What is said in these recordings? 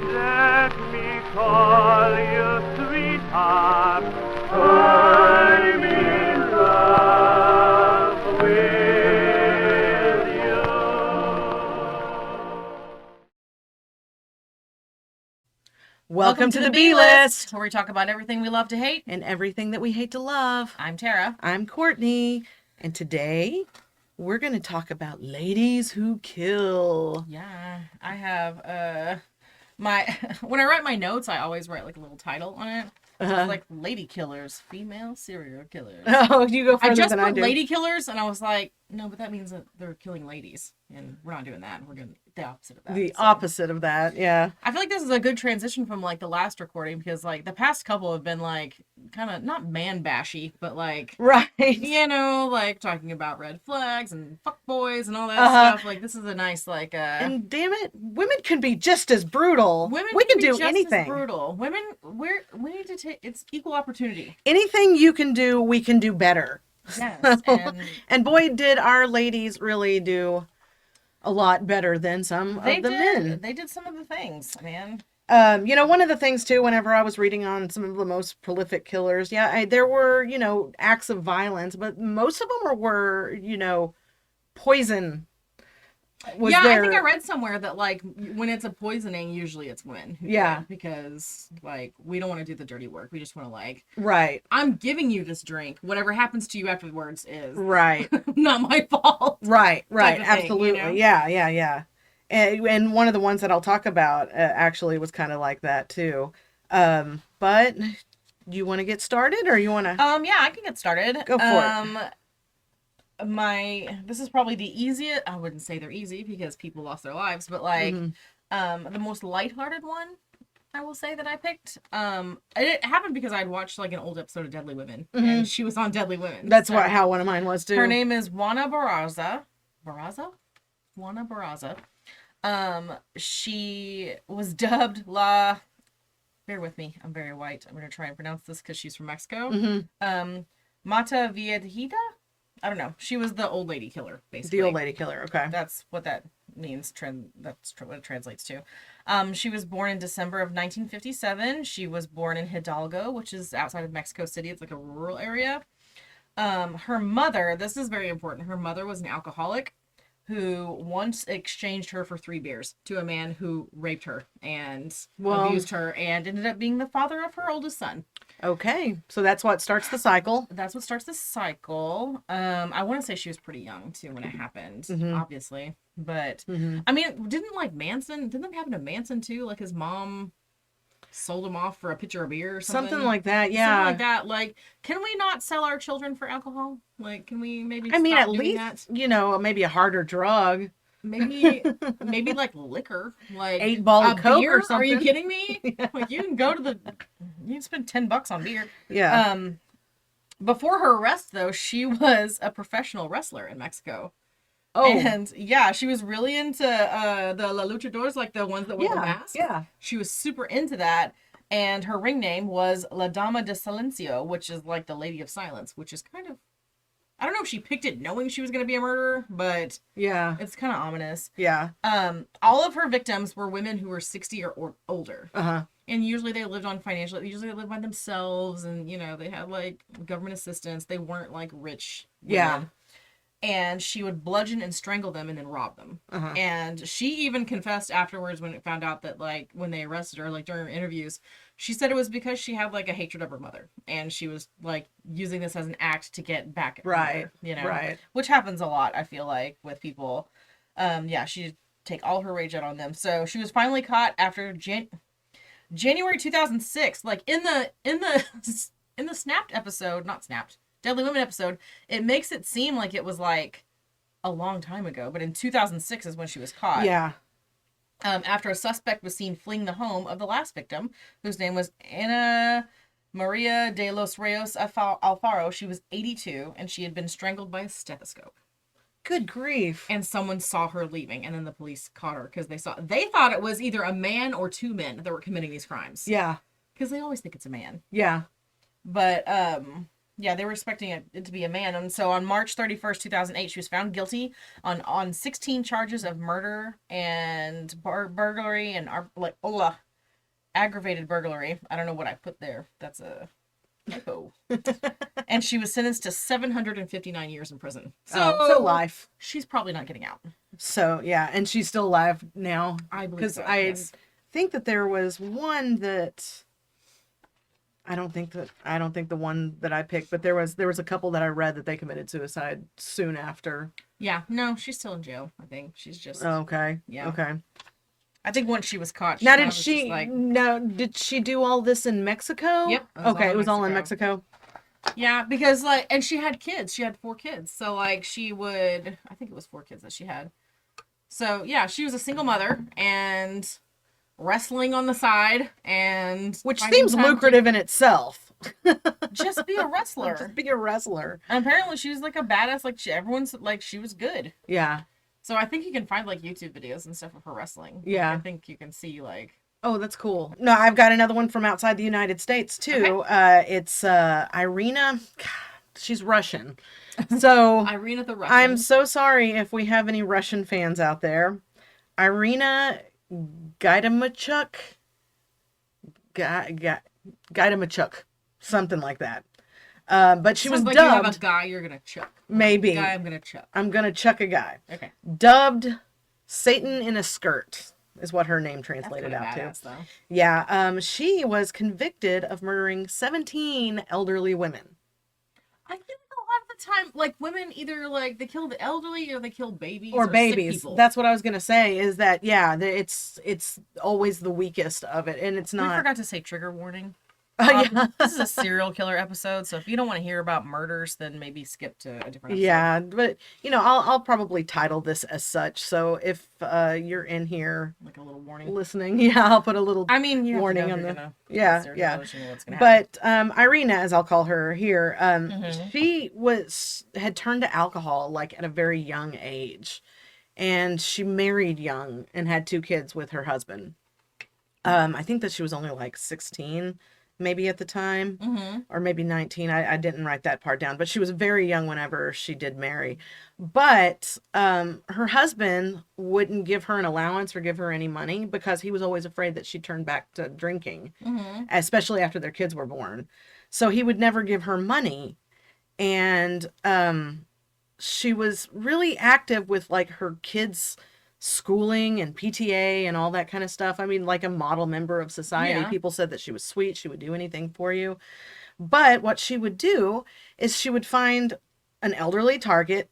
Let me call you sweetheart. I'm in love with you. Welcome to the B-List, where we talk about everything we love to hate. and everything that we hate to love. I'm Tara. I'm Courtney, and today we're going to talk about ladies who kill. Yeah, I have my when I write my notes, I always write like a little title on it. So it's like lady killers, female serial killers. Oh, you go I further just than I put do. lady killers, and I was like, no, but that means that they're killing ladies, and we're not doing that. We're doing the opposite of that. The So opposite of that, yeah. I feel like this is a good transition from like the last recording because like the past couple have been like kind of not man bashy, but like Right. you know, like talking about red flags and fuck boys and all that stuff. Like this is a nice like And damn it, women can be just as brutal. women we can be do just anything. as brutal. Women we need to take it's equal opportunity. Anything you can do, we can do better. Yes, And boy, did our ladies really do a lot better than some of the men. They did some of the things, man. One of the things too, whenever I was reading on some of the most prolific killers, there were, acts of violence, but most of them were poison. I think I read somewhere that like when it's a poisoning, usually it's women. Yeah. Because like we don't want to do the dirty work. We just want to like Right. I'm giving you this drink. Whatever happens to you afterwards is Right. not my fault. Right. Type of thing, Absolutely. Yeah. And one of the ones that I'll talk about actually was kind of like that too. But you want to get started or you want to? Yeah, I can get started. Go for it. This is probably the easiest. I wouldn't say they're easy because people lost their lives, but like the most lighthearted one I will say that I picked. It happened because I'd watched like an old episode of Deadly Women, and she was on Deadly Women. That's how one of mine was too. Her name is Juana Barraza. Juana Barraza. She was dubbed La. Bear with me. I'm very white. I'm gonna try and pronounce this because she's from Mexico. Mata Viejita. I don't know. She was the old lady killer, basically. The old lady killer. Okay. That's what that means. That's what it translates to. She was born in December of 1957. She was born in Hidalgo, which is outside of Mexico City. It's like a rural area. Her mother, this is very important. Her mother was an alcoholic who once exchanged her for 3 beers to a man who raped her and abused her and ended up being the father of her oldest son. Okay, so that's what starts the cycle. That's what starts the cycle. I want to say she was pretty young too when it happened, obviously. But I mean, didn't that happen to Manson too? Like his mom sold him off for a pitcher of beer or something. Something like that, yeah. Something like that. Like, can we not sell our children for alcohol? Like, can we maybe I mean, stop at doing least, that? maybe a harder drug. Maybe like liquor, like 8-ball of Coke beer? or something. Are you kidding me? Yeah. Like you can spend $10 on beer. Yeah. Before her arrest though, she was a professional wrestler in Mexico. Oh. And yeah, she was really into the La Luchadors, like the ones that wear the mask. Yeah. She was super into that. And her ring name was La Dama de Silencio, which is like the Lady of Silence, which is kind of, I don't know if she picked it knowing she was going to be a murderer, but yeah, it's kind of ominous. Yeah. All of her victims were women who were 60 or older. Uh-huh. And usually they lived they lived by themselves and, they had like government assistance. They weren't like rich women. Yeah. And she would bludgeon and strangle them and then rob them. Uh-huh. And she even confessed afterwards when it found out that like when they arrested her, like during her interviews, she said it was because she had like a hatred of her mother and she was like using this as an act to get back at her mother, right. Which happens a lot, I feel like, with people. She'd take all her rage out on them. So she was finally caught after January 2006, like in the Snapped episode, not Snapped, Deadly Women episode, it makes it seem like it was like a long time ago, but in 2006 is when she was caught. Yeah. After a suspect was seen fleeing the home of the last victim, whose name was Ana Maria de los Rios Alfaro. She was 82, and she had been strangled by a stethoscope. Good grief. And someone saw her leaving, and then the police caught her because they thought it was either a man or 2 men that were committing these crimes. Yeah. Because they always think it's a man. Yeah. But Yeah, they were expecting it to be a man. And so on March 31st, 2008, she was found guilty on 16 charges of murder and burglary and aggravated burglary. I don't know what I put there. That's a typo. And she was sentenced to 759 years in prison. So life. She's probably not getting out. So yeah, and she's still alive now. I believe Because so. I Yes. think that there was one that I don't think the one that I picked, but there was a couple that I read that they committed suicide soon after. Yeah, no, she's still in jail. I think she's just. Oh, okay. Yeah. Okay. I think once she was caught. Now, kinda did was she? just like, No, did she do all this in Mexico? Yep, it was Okay, all it in was all in Mexico. yeah, because like, and she had kids. She had 4 kids. So like, she would. I think it was 4 kids that she had. So yeah, she was a single mother and wrestling on the side and Which finding seems time to lucrative in itself. just be a wrestler. Just be a wrestler. And apparently, she was like a badass. Like everyone's like she was good. Yeah. So I think you can find like YouTube videos and stuff of her wrestling. Like, Yeah. I think you can see like. Oh, that's cool. No, I've got another one from outside the United States too. It's Irina. God, she's Russian. So Irina the Russian. I'm so sorry if we have any Russian fans out there. Irina Gaidamachuk. Gaidamachuk. Something like that. But she was like dubbed. You have a guy you're gonna chuck. Maybe. Guy I'm gonna chuck. I'm gonna chuck a guy. Okay. Dubbed Satan in a Skirt is what her name translated That's out pretty to. badass, though. Yeah. She was convicted of murdering 17 elderly women. I feel like a lot of the time, like women either like they kill the elderly or they kill babies Or sick babies. people. That's what I was gonna say. Is that it's always the weakest of it, and it's We not. forgot to say trigger warning. Yeah. This is a serial killer episode, so if you don't want to hear about murders, then maybe skip to a different episode. Yeah, but I'll probably title this as such. So if you're in here Like a little warning. listening, yeah, I'll put a little I mean, you warning have to know on if the you're gonna yeah, serial yeah. killer, so you know what's gonna happen. But Irina, as I'll call her here, Mhm. she had turned to alcohol like at a very young age, and she married young and had 2 kids with her husband. I think that she was only like 16, maybe at the time, or maybe 19. I didn't write that part down, but she was very young whenever she did marry. But her husband wouldn't give her an allowance or give her any money because he was always afraid that she'd turn back to drinking, especially after their kids were born. So he would never give her money. And she was really active with like her kids' schooling and PTA and all that kind of stuff. I mean, like a model member of society. Yeah. People said that she was sweet. She would do anything for you. But what she would do is she would find an elderly target,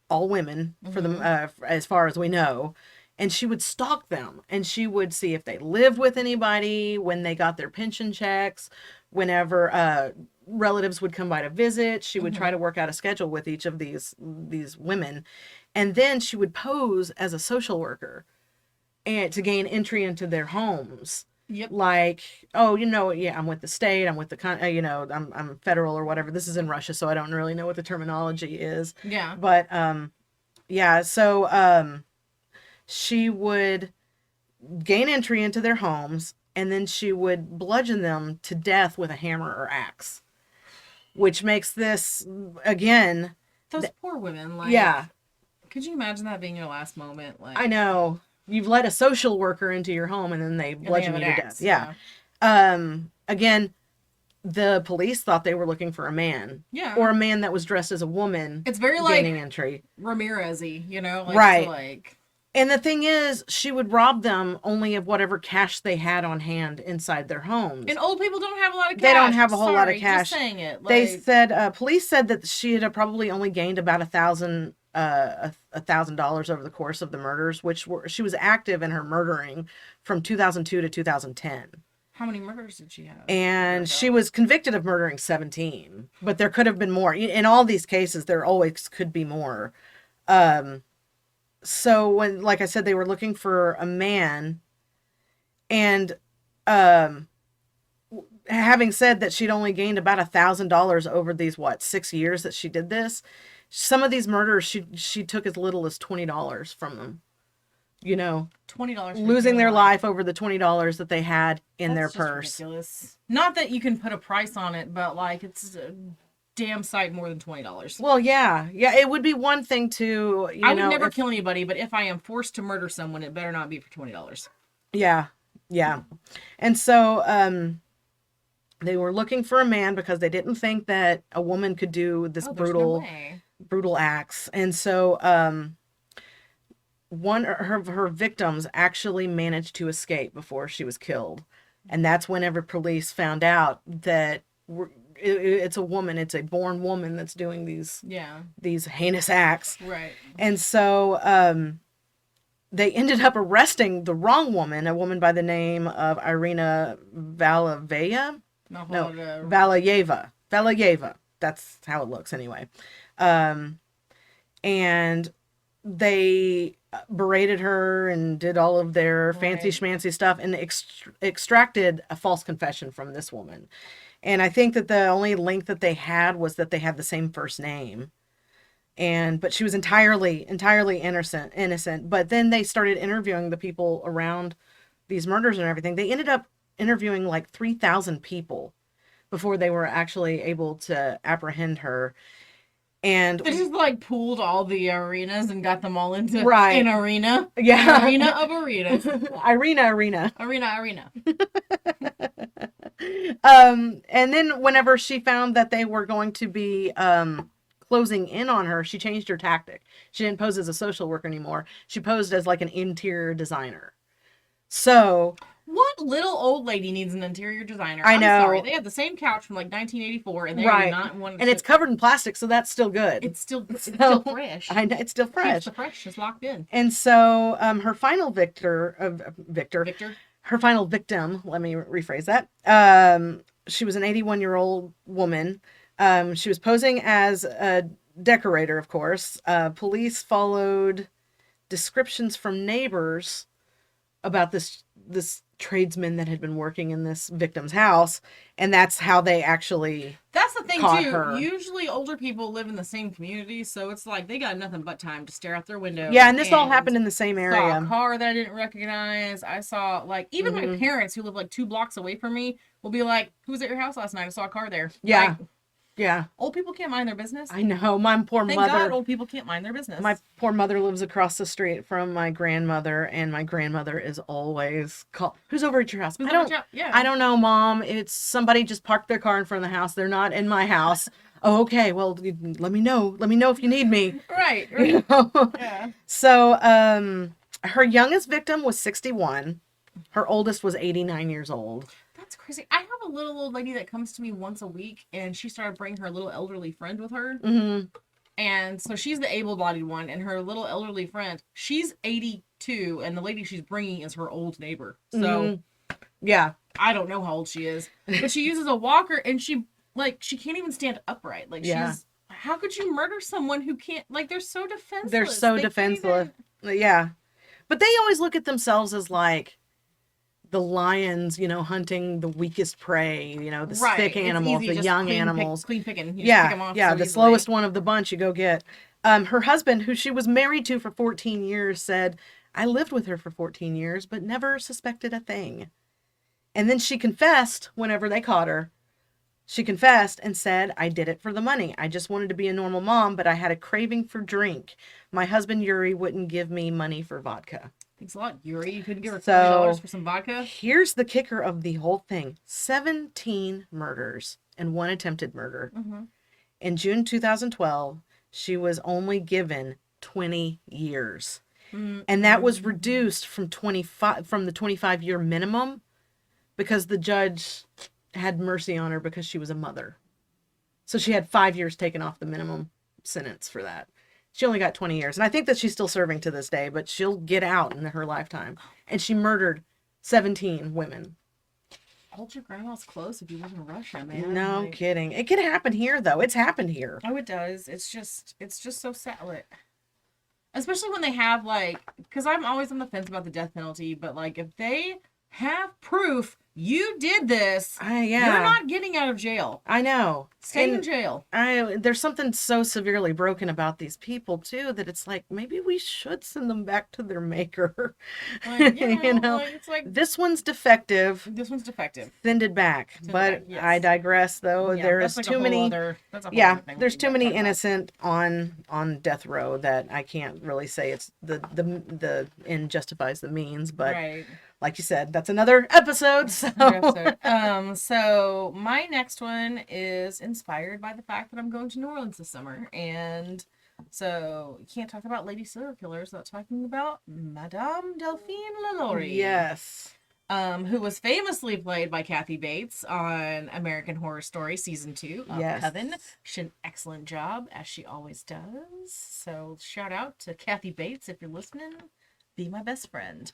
all women for them, as far as we know, and she would stalk them, and she would see if they lived with anybody, when they got their pension checks, whenever relatives would come by to visit. She would try to work out a schedule with each of these women, and then she would pose as a social worker and to gain entry into their homes. Yep. Like, oh, yeah, I'm with the state, I'm with the I'm federal or whatever. This is in Russia, so I don't really know what the terminology is. Yeah. But yeah, so she would gain entry into their homes, and then she would bludgeon them to death with a hammer or axe, which makes this again. Those poor women. Like, Yeah, could you imagine that being your last moment? Like, I know. You've let a social worker into your home, and then they and they bludgeon have you an to axe, death. Again, the police thought they were looking for a man. Yeah. Or a man that was dressed as a woman. It's very gaining like entry. Ramirez-y, like, Right. so, like. And the thing is, she would rob them only of whatever cash they had on hand inside their homes. And old people don't have a lot of cash. They don't have a whole lot of Sorry, cash. Just saying it. Like, They said, police said that she had probably only gained about $1,000 over the course of the murders, she was active in her murdering from 2002 to 2010. how many murders did she have? And she was convicted of murdering 17, but there could have been more. In all these cases, there always could be more. So when, like I said, they were looking for a man, and having said that she'd only gained about $1,000 over these 6 years that she did this, some of these murders she took as little as $20 from them. $20 losing their life over the $20 that they had in their That's just purse. ridiculous. Not that you can put a price on it, but like it's damn sight more than $20. Well, yeah. Yeah, it would be one thing to, I would never kill anybody, but if I am forced to murder someone, it better not be for $20. Yeah. Yeah. And so they were looking for a man because they didn't think that a woman could do this There's no way. brutal acts. And so one her victims actually managed to escape before she was killed. And that's whenever police found out that it's a woman, it's a born woman that's doing these heinous acts. Right. And so they ended up arresting the wrong woman, a woman by the name of Irina Valayeva. No, Valayeva. That's how it looks anyway. And they berated her and did all of their fancy schmancy stuff and extracted a false confession from this woman. And I think that the only link that they had was that they had the same first name. But she was entirely innocent. But then they started interviewing the people around these murders and everything. They ended up interviewing like 3,000 people before they were actually able to apprehend her. And they just like pooled all the arenas and got them all into an arena. Yeah. An arena of arenas. Arena. And then whenever she found that they were going to be closing in on her, she changed her tactic. She didn't pose as a social worker anymore. She posed as like an interior designer. So what little old lady needs an interior designer? I know. I'm sorry. They have the same couch from like 1984 and they're not one. And it's covered in plastic, so that's still good. It's still fresh. I know, it's still fresh. Keeps the freshness locked in. And so her final her final victim, let me rephrase that. She was an 81-year-old woman. She was posing as a decorator, of course. Police followed descriptions from neighbors about this tradesman that had been working in this victim's house, and that's how they actually that's the thing caught too her. Usually older people live in the same community, so it's like they got nothing but time to stare out their window. Yeah, and this all happened in the same area. Saw a car that I didn't recognize. I saw like even my parents who live like 2 blocks away from me will be like, who was at your house last night? I saw a car there. Yeah. Like, yeah. Old people can't mind their business. I know. My poor Thank mother. God old people can't mind their business. My poor mother lives across the street from my grandmother, and my grandmother is always who's over at your house? I don't know, Mom. It's somebody just parked their car in front of the house. They're not in my house. Oh, okay. Well, let me know. Let me know if you need me. Right. You know? Yeah. So, her youngest victim was 61. Her oldest was 89 years old. That's crazy. I have a little old lady that comes to me once a week, and she started bringing her little elderly friend with her. Mm-hmm. And so she's the able-bodied one, and her little elderly friend, she's 82, and the lady she's bringing is her old neighbor. So, yeah, I don't know how old she is, but she uses a walker, and she can't even stand upright. Like, how could you murder someone who can't? Like, they're so defenseless. They're so defenseless. Yeah, but they always look at themselves as like the lions, hunting the weakest prey, the sick animals, the young animals. Clean picking. Pick them off so the slowest one of the bunch you go get. Her husband, who she was married to for 14 years, said, I lived with her for 14 years, but never suspected a thing. And then she confessed whenever they caught her. She confessed and said, I did it for the money. I just wanted to be a normal mom, but I had a craving for drink. My husband, Yuri, wouldn't give me money for vodka. Thanks a lot, Yuri. You couldn't give her $40 for some vodka? Here's the kicker of the whole thing. 17 murders and 1 attempted murder. Mm-hmm. In June 2012, she was only given 20 years. Mm-hmm. And that was reduced from the 25-year minimum because the judge had mercy on her because she was a mother. So she had 5 years taken off the minimum sentence for that. She only got 20 years. And I think that she's still serving to this day, but she'll get out in her lifetime. And she murdered 17 women. Hold your grandma's close if you live in Russia, man. No kidding. It could happen here, though. It's happened here. Oh, it does. It's just so sad. Especially when they have, because I'm always on the fence about the death penalty, but, if they have proof You did this. Yeah. You're not getting out of jail. I know. Stay in And jail. there's something so severely broken about these people too that it's like maybe we should send them back to their maker. Like, You know, like, it's like, this one's defective. this one's defective. Send it back. Send it But back, yes. I digress, though. Yeah, There that's is like a too whole many. other, that's a whole Yeah, other thing there's we too gotta many talk about. innocent on death row that I can't really say it's the end justifies the means. But Right. like you said, that's another episode. So. So my next one is inspired by the fact that I'm going to New Orleans this summer, and so you can't talk about lady serial killers without talking about Madame Delphine LaLaurie. Yes. Who was famously played by Kathy Bates on American Horror Story season 2 of Yes. Coven. She did an excellent job, as she always does. So shout out to Kathy Bates if you're listening. Be my best friend.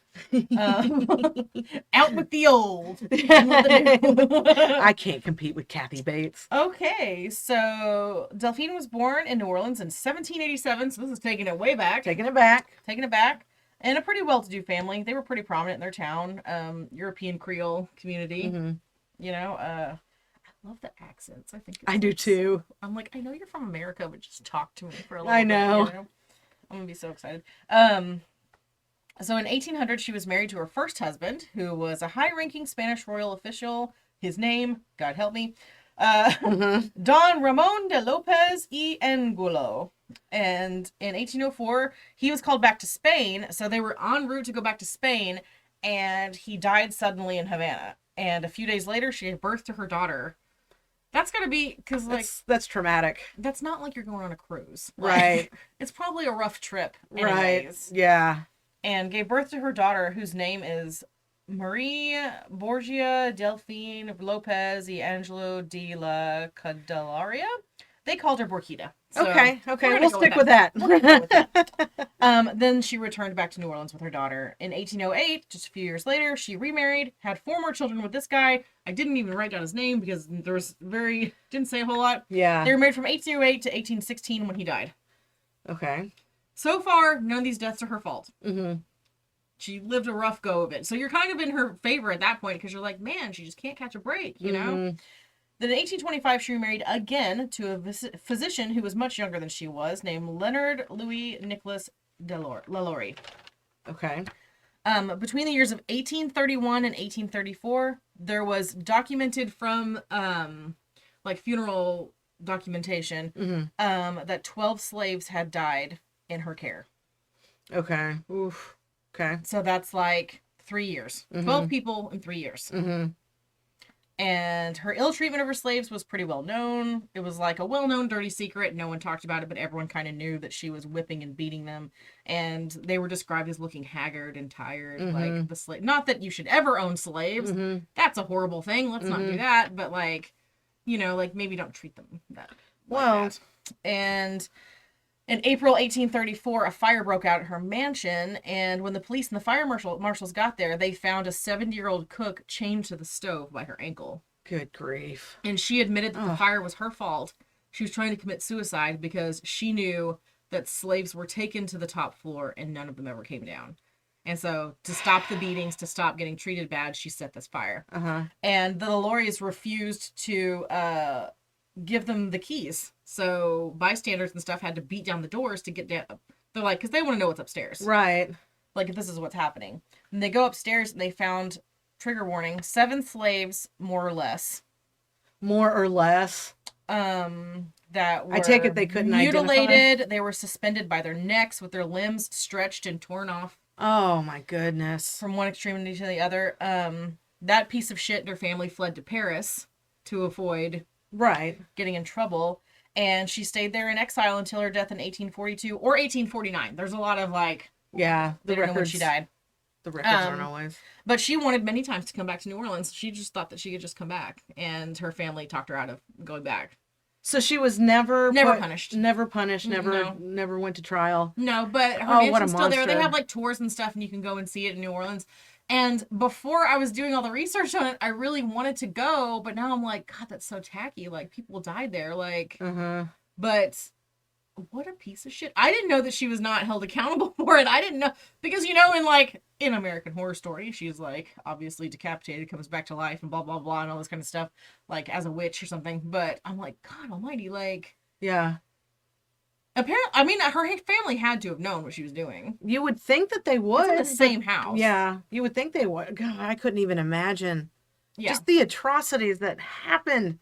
Out with the old. In with the new. I can't compete with Kathy Bates. Okay, so Delphine was born in New Orleans in 1787, so this is taking it way back. Taking it back. Taking it back. In a pretty well-to-do family. They were pretty prominent in their town. European Creole community. Mm-hmm. You know, I love the accents. I think it's I do like too. I'm like, I know you're from America, but just talk to me for a little I bit. know. You know? I'm gonna be so excited. So in 1800, she was married to her first husband, who was a high-ranking Spanish royal official. His name, God help me, Don Ramon de Lopez y Angulo. And in 1804, he was called back to Spain. So they were en route to go back to Spain, and he died suddenly in Havana. And a few days later, she gave birth to her daughter. That's gotta be, because like that's traumatic. that's not like you're going on a cruise, Right? It's probably a rough trip, anyways. Right. Yeah. And gave birth to her daughter, whose name is Marie Borgia Delphine Lopez y Angelo de la Candelaria. They called her Borquita. So Okay. we're gonna We'll go stick with that. We're gonna go with that. Then she returned back to New Orleans with her daughter. In 1808, just a few years later, she remarried, had 4 more children with this guy. I didn't even write down his name because there was didn't say a whole lot. Yeah. They were married from 1808 to 1816 when he died. Okay. So far, none of these deaths are her fault. Mm-hmm. She lived a rough go of it. So you're kind of in her favor at that point because you're like, man, she just can't catch a break, you know? Mm-hmm. Then in 1825, she remarried again to a physician who was much younger than she was, named Leonard Louis Nicholas LaLaurie. Okay. Between the years of 1831 and 1834, there was documented from like funeral documentation Mm-hmm. that 12 slaves had died in her care. Okay. Oof. Okay. So that's like 3 years. 12 people in 3 years. Mm-hmm. And her ill treatment of her slaves was pretty well known. It was like a well-known dirty secret. No one talked about it, but everyone kind of knew that she was whipping and beating them. And they were described as looking haggard and tired, like the slave. Not that you should ever own slaves. Mm-hmm. That's a horrible thing. Let's not do that. But like, you know, like maybe don't treat them that. Well. Like that. And in April 1834, a fire broke out at her mansion, and when the police and the fire marshals got there, they found a 70-year-old cook chained to the stove by her ankle. Good grief. And she admitted that the fire was her fault. She was trying to commit suicide because she knew that slaves were taken to the top floor and none of them ever came down. And so to stop the beatings, to stop getting treated bad, she set this fire. Uh-huh. And the LaLauries refused to give them the keys. So bystanders and stuff had to beat down the doors to get down. They're like, because they want to know what's upstairs. Right. Like, if this is what's happening. And they go upstairs and they found, trigger warning, 7 slaves, more or less. More or less. That were I take it they couldn't mutilated. identify? They were suspended by their necks with their limbs stretched and torn off Oh my goodness. from one extremity to the other. That piece of shit and her family fled to Paris to avoid Right. getting in trouble. And she stayed there in exile until her death in 1842 or 1849. There's a lot of like, Yeah. they don't know when she died. The records aren't always. But she wanted many times to come back to New Orleans. She just thought that she could just come back. And her family talked her out of going back. So she was never punished. Never punished. Never No. never went to trial. No, but her Oh, what a mansion's still there. They monster. have like tours and stuff, and you can go and see it in New Orleans. And before I was doing all the research on it, I really wanted to go, but now I'm like, God, that's so tacky. Like, people died there. Like, Uh-huh. but what a piece of shit. I didn't know that she was not held accountable for it. I didn't know because in American Horror Story, she's like obviously decapitated, comes back to life and blah blah blah and all this kind of stuff, like as a witch or something. But I'm like, God almighty, like Yeah. apparently I mean her family had to have known what she was doing. You would think that they would. It's in the but- same house. Yeah, you would think they would. God, I couldn't even imagine. Yeah. Just the atrocities that happened.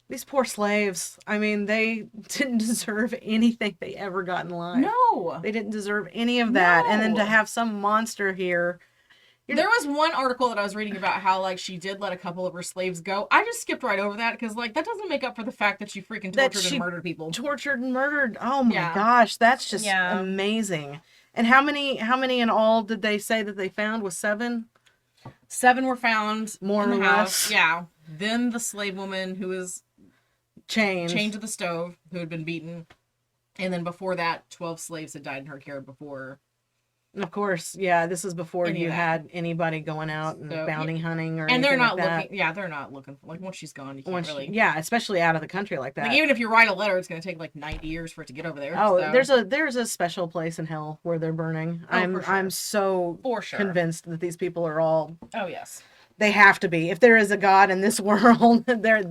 These poor slaves. I mean, they didn't deserve anything they ever got in life. No. They didn't deserve any of that. And then No. to have some monster here. There was one article that I was reading about how like she did let a couple of her slaves go. I just skipped right over that because like that doesn't make up for the fact that she freaking That tortured she and murdered people. Tortured and murdered. Oh my Yeah. gosh, that's just Yeah. amazing. And how many in all did they say that they found? Was 7? 7 were found More in the or house. less. Yeah. Then the slave woman who was Chained. chained to the stove, who had been beaten. And then before that, 12 slaves had died in her care before. And of course, yeah, this is before Any you of that. had anybody going out and So, bounty hunting or And anything they're not like that. looking, yeah, they're not looking, like once she's gone, you can't Once- really. Yeah, especially out of the country like that. Like even if you write a letter, it's going to take like 90 years for it to get over there. Oh, so. there's a special place in hell where they're burning. Oh, for sure. I'm so For sure. convinced that these people are all, Oh, yes. they have to be. If there is a God in this world,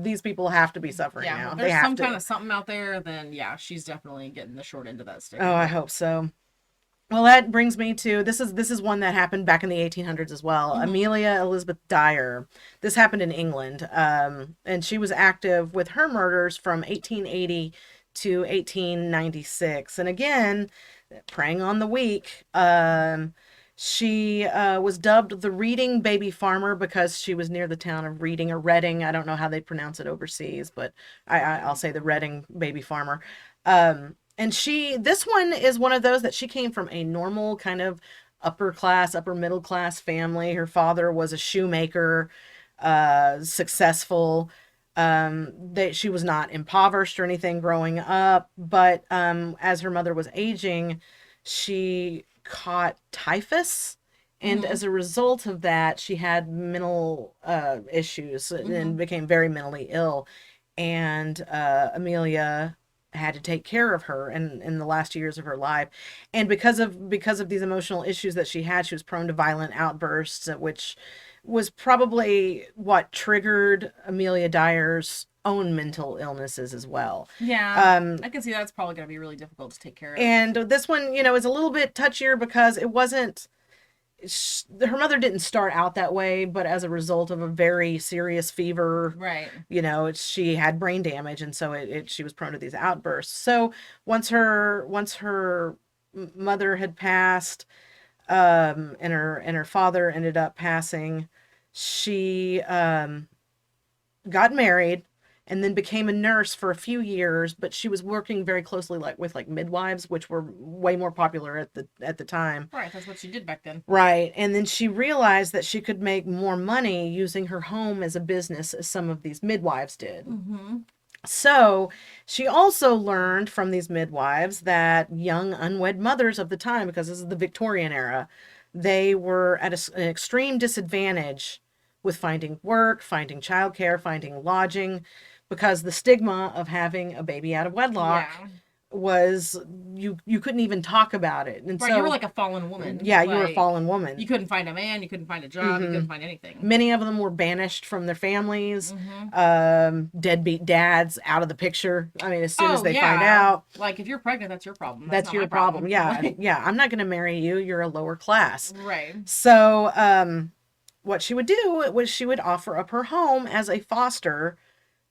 these people have to be suffering Yeah. now. If They there's have some to. kind of something out there, then yeah, she's definitely getting the short end of that stick. Oh, I hope so. Well, that brings me to this is one that happened back in the 1800s as well. Mhm. Amelia Elizabeth Dyer. This happened in England, and she was active with her murders from 1880 to 1896. And again, preying on the weak. She was dubbed the Reading Baby Farmer because she was near the town of Reading or Reading. I don't know how they pronounce it overseas, but I'll say the Reading Baby Farmer. And this one is one of those that she came from a normal kind of upper middle class family. Her father was a shoemaker, successful. She was not impoverished or anything growing up, but as her mother was aging, she caught typhus. And Mhm. as a result of that, she had mental issues and became very mentally ill. And Amelia had to take care of her in the last years of her life. And because of these emotional issues that she had, she was prone to violent outbursts, which was probably what triggered Amelia Dyer's own mental illnesses as well. Yeah. I can see that's probably going to be really difficult to take care of. And this one, is a little bit touchier because it wasn't, her mother didn't start out that way, but as a result of a very serious fever, Right. she had brain damage, and so she was prone to these outbursts. So once her mother had passed, and her father ended up passing, she got married and then became a nurse for a few years, but she was working very closely with midwives, which were way more popular at the time. Right. That's what she did back then. Right. And then she realized that she could make more money using her home as a business as some of these midwives did. Mm-hmm. So she also learned from these midwives that young unwed mothers of the time, because this is the Victorian era, they were at an extreme disadvantage with finding work, finding childcare, finding lodging, because the stigma of having a baby out of wedlock was you couldn't even talk about it. And Right, so you were like a fallen woman. Yeah, you were a Like, fallen woman. You couldn't find a man, you couldn't find a job, you couldn't find anything. Many of them were banished from their families. Mm-hmm. Deadbeat dads out of the picture. I mean, as soon as they yeah. find out, Like, if you're pregnant, that's your problem. that's not your my problem. Yeah, Like, yeah. I'm not going to marry you. You're a lower class. right. So, what she would do was she would offer up her home as a foster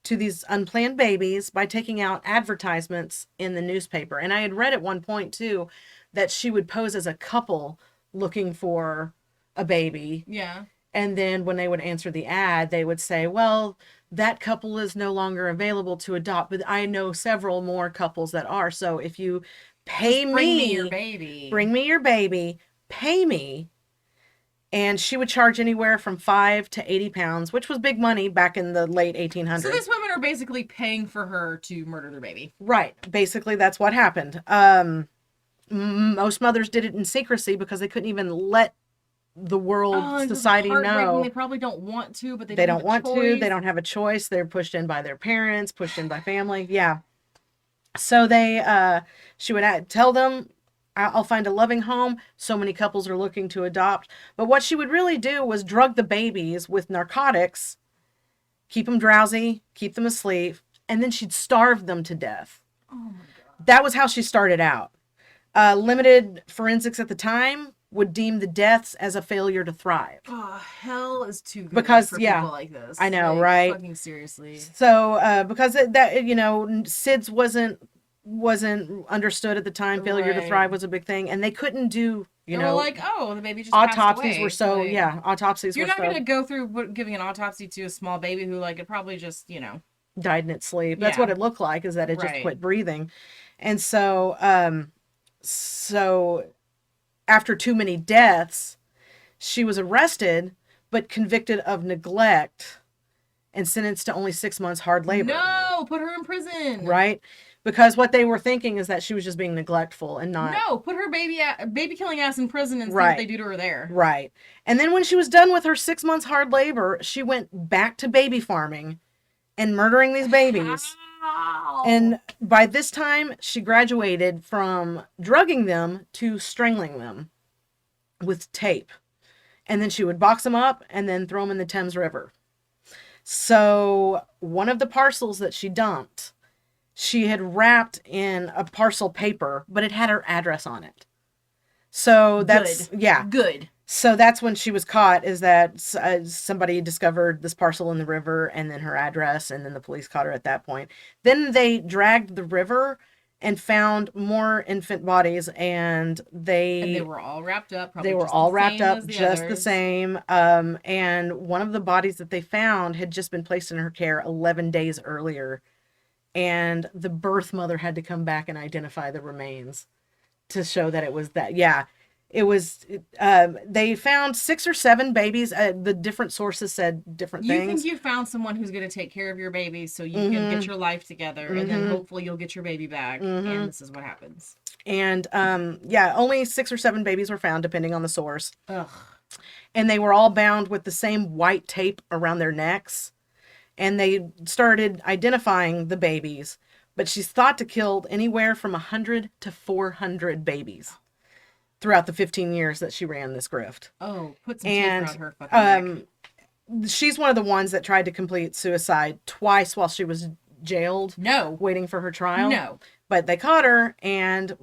to these unplanned babies by taking out advertisements in the newspaper. And I had read at one point too that she would pose as a couple looking for a baby. Yeah. And then when they would answer the ad, they would say, well, that couple is no longer available to adopt, but I know several more couples that are. So if you pay Bring me your baby. bring me your baby, pay me. And she would charge anywhere from £5 to £80, which was big money back in the late 1800s. So these women are basically paying for her to murder their baby. Right. Basically, that's what happened. Most mothers did it in secrecy because they couldn't even let the world, society know. They probably don't want to, but They have don't a want to. choice. They don't have a choice. They're pushed in by their parents, pushed in by family. Yeah. So she would tell them, I'll find a loving home. So many couples are looking to adopt. But what she would really do was drug the babies with narcotics, keep them drowsy, keep them asleep, and then she'd starve them to death. Oh my god. That was how she started out. Limited forensics at the time would deem the deaths as a failure to thrive. Oh, hell is too good Because, for yeah, people like this. I know, Like, right? Fucking seriously. So, because SIDS wasn't understood at the time. Failure to Right. thrive was a big thing, and they couldn't do, They were like, oh, the baby just passed autopsies away. were so, Like, yeah, autopsies you're were not so gonna go through giving an autopsy to a small baby who, like, it probably just, died in its sleep. That's Yeah. what it looked like, is that it just Right. quit breathing. And so after too many deaths, she was arrested but convicted of neglect and sentenced to only 6 months hard labor. No, put her in prison. Right? Because what they were thinking is that she was just being neglectful and not. No, put her baby killing ass in prison and see Right. what they do to her there. Right. And then when she was done with her 6 months hard labor, she went back to baby farming and murdering these babies. How? And by this time, she graduated from drugging them to strangling them with tape. And then she would box them up and then throw them in the Thames River. So one of the parcels that she dumped, she had wrapped in a parcel paper, but it had her address on it. So that's, Good. yeah. Good. So that's when she was caught, is that somebody discovered this parcel in the river and then her address, and then the police caught her at that point. Then they dragged the river and found more infant bodies, and they were all wrapped up. They were all wrapped up just the same. And one of the bodies that they found had just been placed in her care 11 days earlier. And the birth mother had to come back and identify the remains to show that it was that. Yeah, it was. They found 6 or 7 babies. The different sources said different You things. think you found someone who's going to take care of your baby so you can get your life together, and then hopefully you'll get your baby back. And this is what happens. And yeah, only 6 or 7 babies were found, depending on the source. Ugh. And they were all bound with the same white tape around their necks. And they started identifying the babies. But she's thought to killed anywhere from 100 to 400 babies throughout the 15 years that she ran this grift. Oh, put some tape And around her fucking neck. she's one of the ones that tried to complete suicide twice while she was jailed, No. waiting for her trial. No. But they caught her, and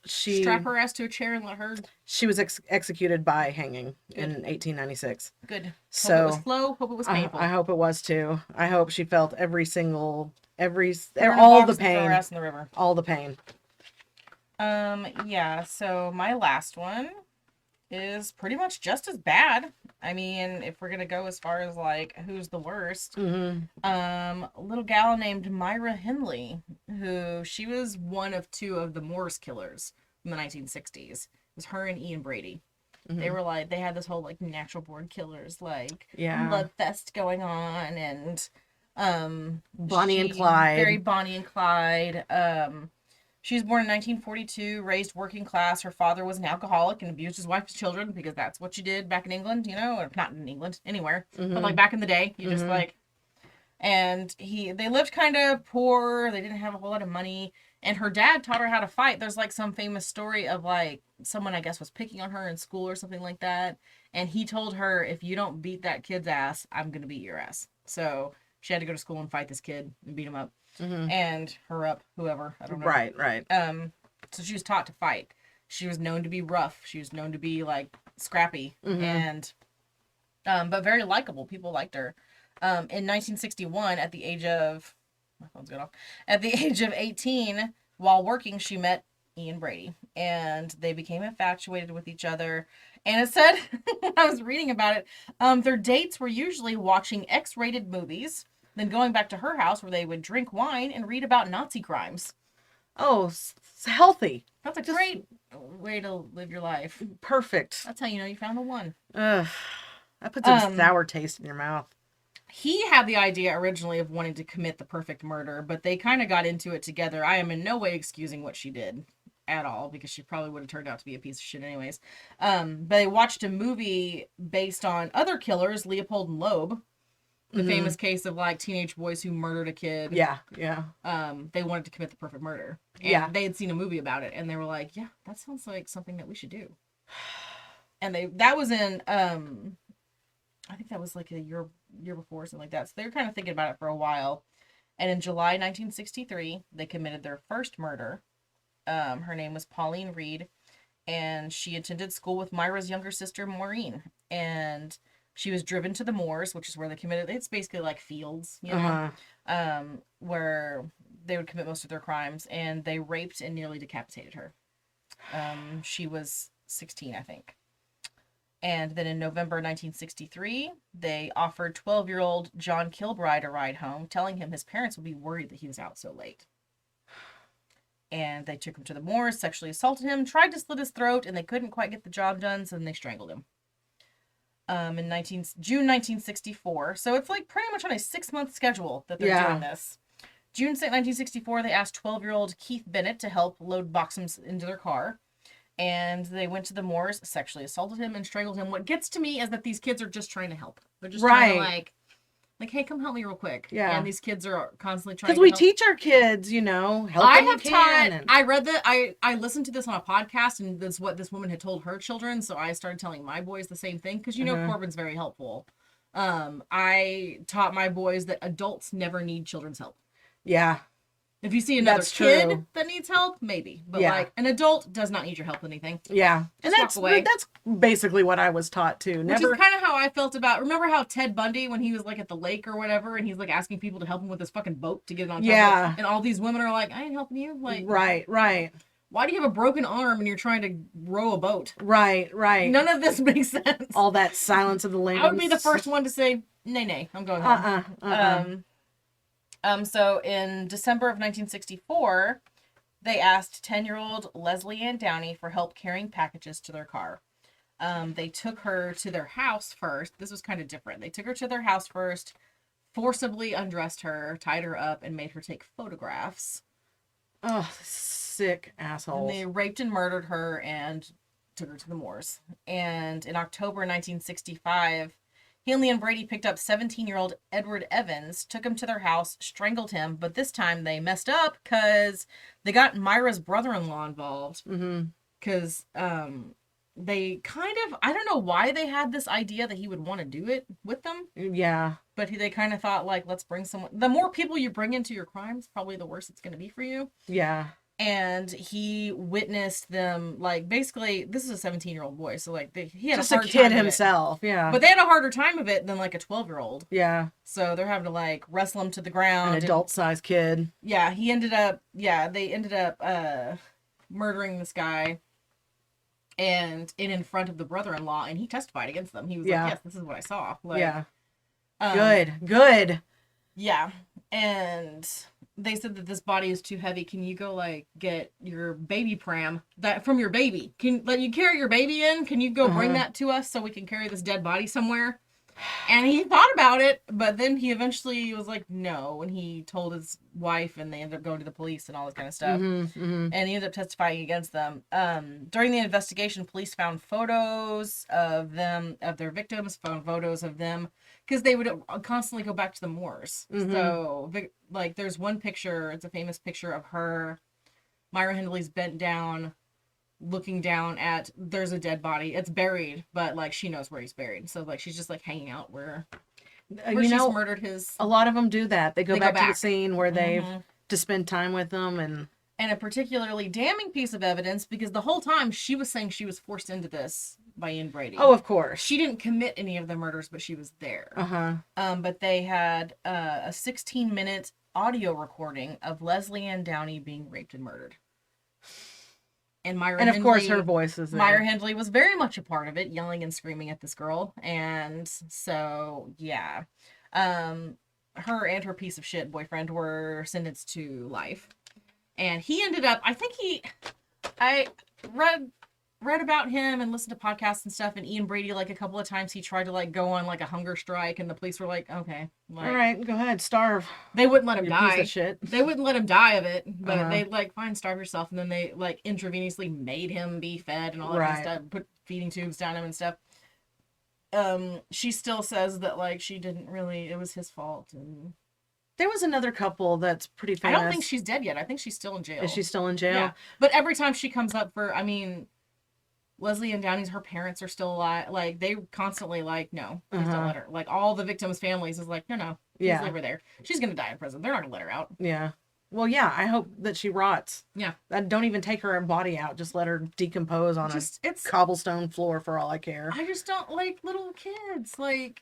she Strap her ass to a chair and let her. she was executed by hanging in 1896. Good. So hope it was slow. Hope it was painful. I hope it was too. I hope she felt all Put her in a the box and throw her pain, ass in the river. all the pain. Yeah, so my last one is pretty much just as bad. I mean, if we're gonna go as far as like who's the worst, a little gal named Myra Hindley, who she was one of 2 of the Morse killers from the 1960s. It was her and Ian Brady. They were like, they had this whole like natural born killers like blood fest going on, and Bonnie and Clyde. Very Bonnie and Clyde. She was born in 1942, raised working class. Her father was an alcoholic and abused his wife's children because that's what you did back in England, or not in England, anywhere. But like back in the day, you just like, and they lived kind of poor. They didn't have a whole lot of money. And her dad taught her how to fight. There's like some famous story of like someone, I guess, was picking on her in school or something like that. And he told her, if you don't beat that kid's ass, I'm going to beat your ass. So she had to go to school and fight this kid and beat him up. And her up, whoever, I don't know. Right. So she was taught to fight. She was known to be rough. She was known to be like scrappy and but very likable. People liked her. In 1961, at the age of my phone's going off. At the age of 18, while working, she met Ian Brady, and they became infatuated with each other. And it said, when I was reading about it, their dates were usually watching X-rated movies, then going back to her house where they would drink wine and read about Nazi crimes. Oh, it's healthy. That's a great way to live your life. Perfect. That's how you know you found the one. Ugh. That puts a sour taste in your mouth. He had the idea originally of wanting to commit the perfect murder, but they kind of got into it together. I am in no way excusing what she did at all, because she probably would have turned out to be a piece of shit anyways. But they watched a movie based on other killers, Leopold and Loeb, The famous case of like teenage boys who murdered a kid. Yeah, yeah. They wanted to commit the perfect murder. And Yeah. they had seen a movie about it and they were like, yeah, that sounds like something that we should do. And that was in I think that was like a year before, something like that. So they were kind of thinking about it for a while. And in July 1963, they committed their first murder. Her name was Pauline Reed, and she attended school with Myra's younger sister, Maureen. And she was driven to the moors, which is where they committed. It's basically like fields, you know, where they would commit most of their crimes. And they raped and nearly decapitated her. She was 16, I think. And then in November 1963, they offered 12-year-old John Kilbride a ride home, telling him his parents would be worried that he was out so late. And they took him to the moors, sexually assaulted him, tried to slit his throat, and they couldn't quite get the job done, so then they strangled him. In June 1964, so it's like pretty much on a 6-month schedule that they're doing this. June 1964, they asked 12-year-old Keith Bennett to help load boxes into their car. And they went to the moors, sexually assaulted him, and strangled him. What gets to me is that these kids are just trying to help. They're just trying to like, hey, come help me real quick. Yeah. And these kids are constantly trying to Because we help. teach our kids, you know, help I when have you taught, can. I read that, I listened to this on a podcast, and that's what this woman had told her children, so I started telling my boys the same thing, because you know Corbin's very helpful. I taught my boys that adults never need children's help. Yeah. If you see another That's kid true. that needs help, maybe. But like an adult does not need your help with anything. Yeah. Just And walk away. that's basically what I was taught too. Which is kind of how I felt about, remember how Ted Bundy, when he was like at the lake or whatever, and he's like asking people to help him with his fucking boat to get it on top of it, and all these women are like, I ain't helping you. Like, right. Why do you have a broken arm and you're trying to row a boat? Right. None of this makes sense. All that silence of the lambs. I would be the first one to say, nay, I'm going home. So in December of 1964, they asked 10-year-old Leslie Ann Downey for help carrying packages to their car. They took her to their house first. This was kind of different. They took her to their house first, forcibly undressed her, tied her up, and made her take photographs. Oh, sick assholes. And they raped and murdered her and took her to the moors. And in October 1965... Hanley and Brady picked up 17-year-old Edward Evans, took him to their house, strangled him, but this time they messed up because they got Myra's brother-in-law involved. Because they kind of, I don't know why they had this idea that he would want to do it with them. Yeah. But they kind of thought, like, let's bring someone. The more people you bring into your crimes, probably the worse it's going to be for you. Yeah. And he witnessed them, like, basically, this is a 17-year-old boy, so, like, he had just a hard a kid time himself, yeah. But they had a harder time of it than, like, a 12-year-old. Yeah. So they're having to, like, wrestle him to the ground. An adult-sized kid. Yeah, they ended up murdering this guy and in front of the brother-in-law, and he testified against them. He was like, yes, this is what I saw. Like, yeah. Good. Yeah, and... They said that this body is too heavy. Can you go, like, get your baby pram from your baby? Can let you carry your baby in? Can you go bring that to us so we can carry this dead body somewhere? And he thought about it, but then he eventually was like, no. And he told his wife, and they ended up going to the police and all this kind of stuff. And he ended up testifying against them. During the investigation, police found photos of their victims, found photos of them, because they would constantly go back to the moors. So, like, there's one picture, it's a famous picture of her, Myra Hindley's bent down, looking down at, there's a dead body. It's buried, but, like, she knows where he's buried. So, like, she's just, like, hanging out where she's murdered his... A lot of them do that. They go back to the scene where they've to spend time with them. And a particularly damning piece of evidence, because the whole time she was saying she was forced into this by Ian Brady. Oh, of course. She didn't commit any of the murders, but she was there. But they had a 16-minute audio recording of Leslie Ann Downey being raped and murdered. And of course her voice is there. Myra Hindley was very much a part of it, yelling and screaming at this girl. And so, yeah. Her and her piece of shit boyfriend were sentenced to life. And he ended up, I read about him and listened to podcasts and stuff, and Ian Brady, like, a couple of times he tried to, like, go on, like, a hunger strike, and the police were like, okay. Like, all right, go ahead, starve. They wouldn't let him die. Piece of shit. They wouldn't let him die of it, but they, like, fine, starve yourself, and then they, like, intravenously made him be fed and all that kind of stuff, put feeding tubes down him and stuff. she still says that like she didn't really, it was his fault. And There was another couple that's pretty I famous. don't think she's dead yet. I think she's still in jail. Is she still in jail? Yeah. But every time she comes up for, I mean, Leslie and Downey's, her parents are still alive. Like, they constantly, like, no, please don't let her. Like, all the victims' families is like, no, please leave her there. She's going to die in prison. They're not going to let her out. Yeah. Well, yeah, I hope that she rots. Yeah. Don't even take her body out. Just let her decompose on a cobblestone floor for all I care. I just don't like little kids. Like...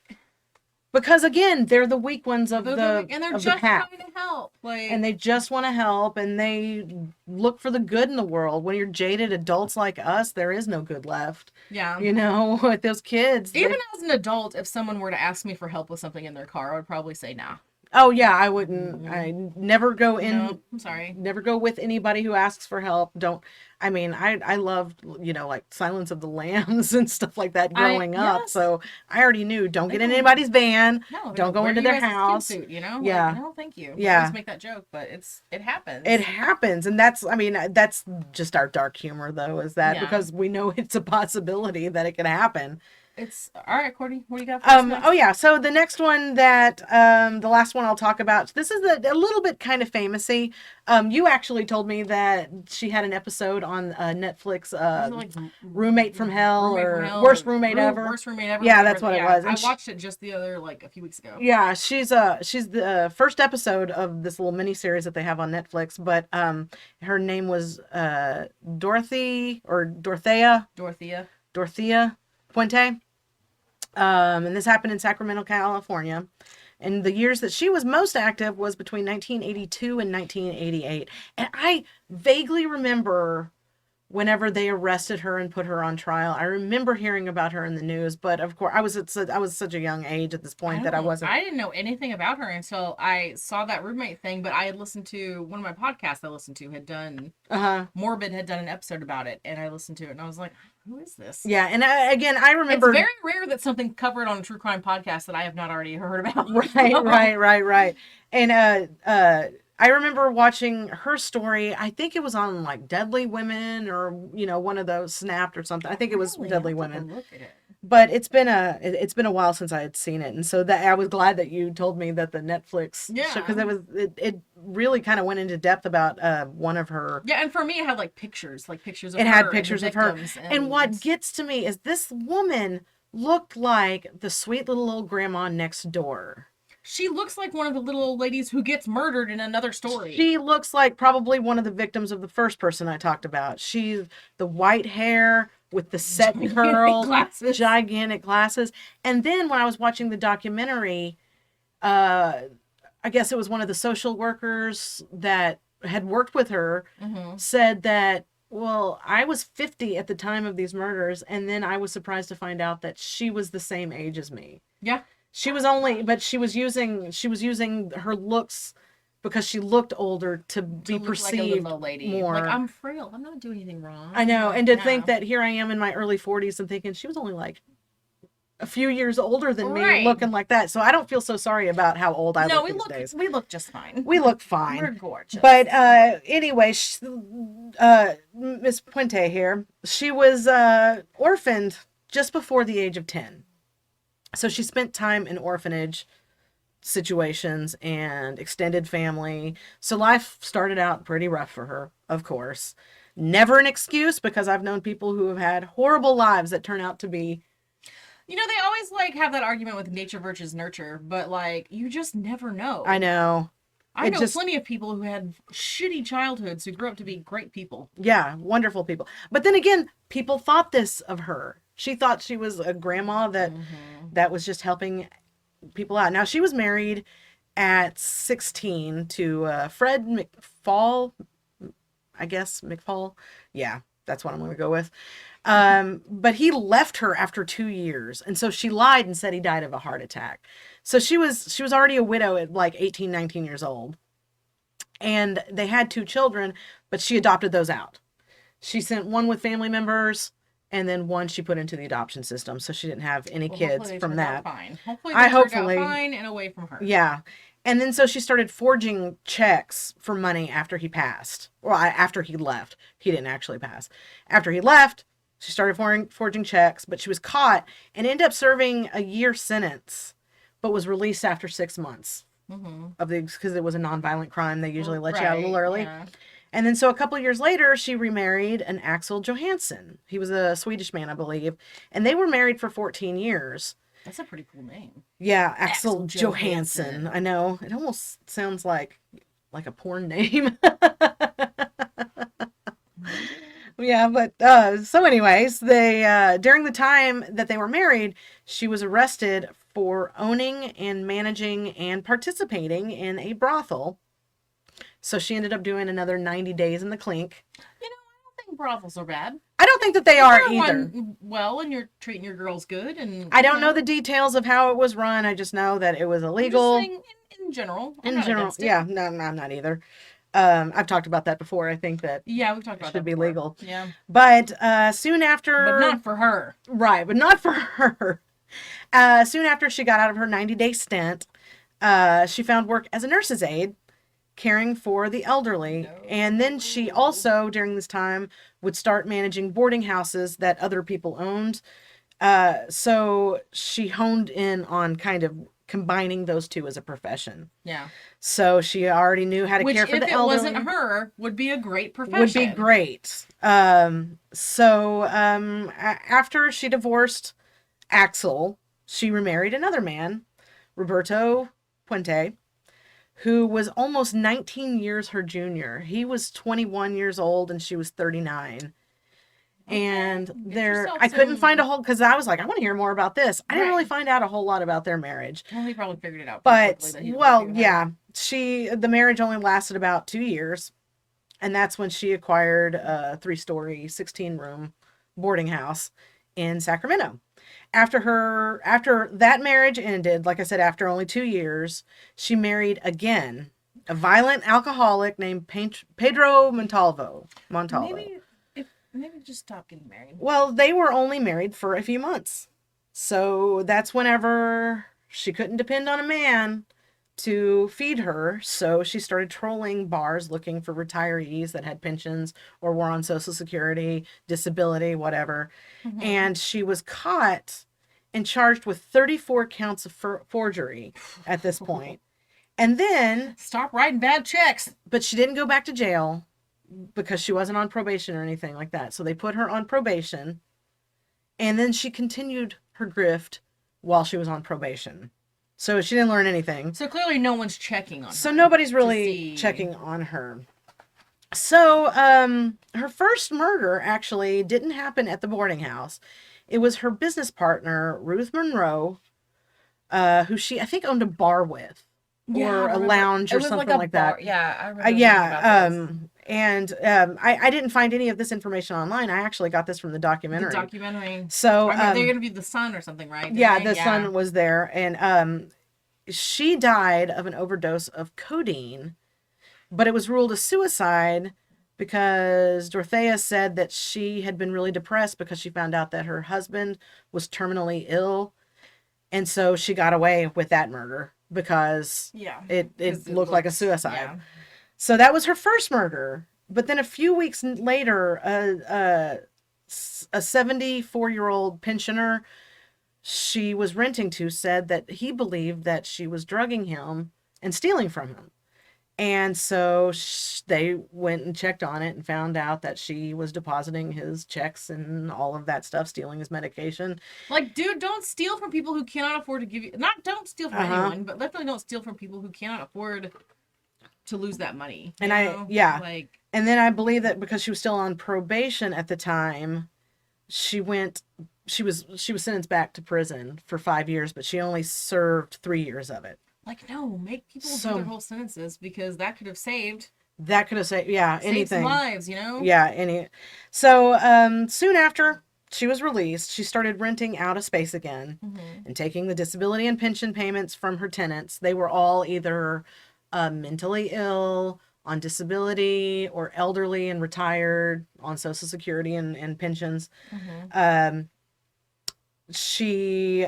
Because again, they're the weak ones of and they're just trying to help, like, and they just want to help, and they look for the good in the world. When you're jaded adults like us, there is no good left. Yeah, you know, with those kids. Even as an adult, if someone were to ask me for help with something in their car, I would probably say nah. Oh yeah, I wouldn't. I never go in. No, I'm sorry. Never go with anybody who asks for help. Don't. I mean, I loved, you know, like Silence of the Lambs and stuff like that growing up. Yes. So I already knew, don't get in anybody's van. No, don't go into their house. Suit, you know? Yeah. Like, no, thank you. Yeah. I always make that joke, but it happens. It happens, and that's just our dark humor, though, is that because we know it's a possibility that it can happen. It's all right, Courtney. What do you got for us next? Oh yeah, so the next one that the last one I'll talk about, this is a little bit kind of famous-y. You actually told me that she had an episode on Netflix, like Roommate from Hell, Worst Roommate Ever. Worst Roommate Ever. Yeah, that's what it was. And I watched it just the other, like, a few weeks ago. Yeah, she's the first episode of this little mini series that they have on Netflix, but her name was Dorothea Puente. And this happened in Sacramento, California. And the years that she was most active was between 1982 and 1988. And I vaguely remember whenever they arrested her and put her on trial. I remember hearing about her in the news, but of course I was such a young age at this point that I didn't know anything about her until I saw that roommate thing. But I had listened to one of my podcasts I listened to had done Morbid had done an episode about it, and I listened to it and I was like, who is this? Yeah, and I remember it's very rare that something covered on a true crime podcast that I have not already heard about. Right. And I remember watching her story. I think it was on like Deadly Women or, you know, one of those Snapped or something. I think it was Deadly Women. Look at it. But it's been a while since I had seen it, and so that I was glad that you told me that the Netflix show, because it really kind of went into depth about one of her. Yeah, and for me, it had like pictures of her. It had pictures of her, and what gets to me is this woman looked like the sweet little old grandma next door. She looks like one of the little old ladies who gets murdered in another story. She looks like probably one of the victims of the first person I talked about. She's the white hair with the set curls, gigantic glasses. And then when I was watching the documentary, I guess it was one of the social workers that had worked with her said that, well, I was 50 at the time of these murders, and then I was surprised to find out that she was the same age as me. Yeah. She was using her looks because she looked older to be perceived like a lady. More. Like, I'm frail. I'm not doing anything wrong. I know. And to think that here I am in my early 40s and thinking she was only like a few years older than me looking like that. So I don't feel so sorry about how old I look these days. We look just fine. We look fine. We're gorgeous. But anyway, Miss Puente here, she was orphaned just before the age of 10. So she spent time in orphanage situations and extended family. So life started out pretty rough for her, of course. Never an excuse, because I've known people who have had horrible lives that turn out to be... You know, they always like have that argument with nature versus nurture, but like, you just never know. I know. I know plenty of people who had shitty childhoods who grew up to be great people. Yeah, wonderful people. But then again, people thought this of her. She thought she was a grandma that was just helping people out. Now, she was married at 16 to Fred McFall, I guess, McFall. Yeah, that's what I'm going to go with. But he left her after 2 years. And so she lied and said he died of a heart attack. So she was already a widow at like 18, 19 years old. And they had 2 children, but she adopted those out. She sent one with family members, and then one she put into the adoption system, so she didn't have any kids from that. Hopefully they turned out fine and away from her. Yeah. And then so she started forging checks for money after he passed. Well, after he left. He didn't actually pass. After he left, She started forging checks, but she was caught and ended up serving a year sentence, but was released after 6 months of the because it was a nonviolent crime. They usually let you out a little early. Yeah. And then so a couple of years later, she remarried an Axel Johansson. He was a Swedish man, I believe, and they were married for 14 years. That's a pretty cool name. Yeah, Axel Axel Johansson. I know. It almost sounds like a porn name. Yeah, but so anyways, they during the time that they were married, she was arrested for owning and managing and participating in a brothel. So she ended up doing another 90 days in the clink. You know, I don't think brothels are bad. I don't think that they are They're either. run well, and you're treating your girls good. And I don't know the details of how it was run. I just know that it was illegal. I'm just saying, in general. I'm not against it. Yeah, no, I'm not either. I've talked about that before. I think that Yeah, we've talked about should that be before. legal. Yeah. But soon after... But not for her. Right, but not for her. Soon after she got out of her 90-day stint, she found work as a nurse's aide, caring for the elderly. No. And then she also, during this time, would start managing boarding houses that other people owned. So she honed in on kind of combining those two as a profession. Yeah. So she already knew how to care for the elderly. Which, if it wasn't her, would be a great profession. Would be great. After she divorced Axel, she remarried another man, Roberto Puente, who was almost 19 years her junior. He was 21 years old and she was 39. And I couldn't find a whole, because I was like, I want to hear more about this. I didn't really find out a whole lot about their marriage. Well, he probably figured it out. But, Quickly yeah, the marriage only lasted about 2 years. And that's when she acquired a 3-story, 16-room boarding house in Sacramento. After that marriage ended, like I said, after only 2 years, she married again a violent alcoholic named Pedro Montalvo. Maybe just stop getting married. Well, they were only married for a few months. So that's whenever she couldn't depend on a man to feed her. So she started trolling bars looking for retirees that had pensions or were on Social Security, disability, whatever. Mm-hmm. And she was caught and charged with 34 counts of forgery at this point. And then... Stop writing bad checks. But she didn't go back to jail because she wasn't on probation or anything like that. So they put her on probation. And then she continued her grift while she was on probation. So she didn't learn anything. So clearly no one's checking on her. So nobody's really checking on her. So her first murder actually didn't happen at the boarding house. It was her business partner, Ruth Monroe, who she, I think, owned a bar with. Or a lounge or something like that. Yeah, I remember. I didn't find any of this information online. I actually got this from the documentary. So they're going to be the son or something, right? Yeah, the son was there, and she died of an overdose of codeine, but it was ruled a suicide because Dorothea said that she had been really depressed because she found out that her husband was terminally ill, and so she got away with that murder. Because it looked like a suicide. Yeah. So that was her first murder. But then a few weeks later, a 74-year-old pensioner she was renting to said that he believed that she was drugging him and stealing from him. And so they went and checked on it and found out that she was depositing his checks and all of that stuff, stealing his medication. Like, dude, don't steal from people who cannot afford to give you... Don't steal from anyone, but definitely don't steal from people who cannot afford to lose that money. And and then I believe that because she was still on probation at the time, she was sentenced back to prison for 5 years, but she only served 3 years of it. Like, no, make people do their whole sentences because that could have saved. Anything. Some lives, you know? Yeah, So, soon after she was released, she started renting out a space again and taking the disability and pension payments from her tenants. They were all either mentally ill, on disability, or elderly and retired on Social Security and pensions. She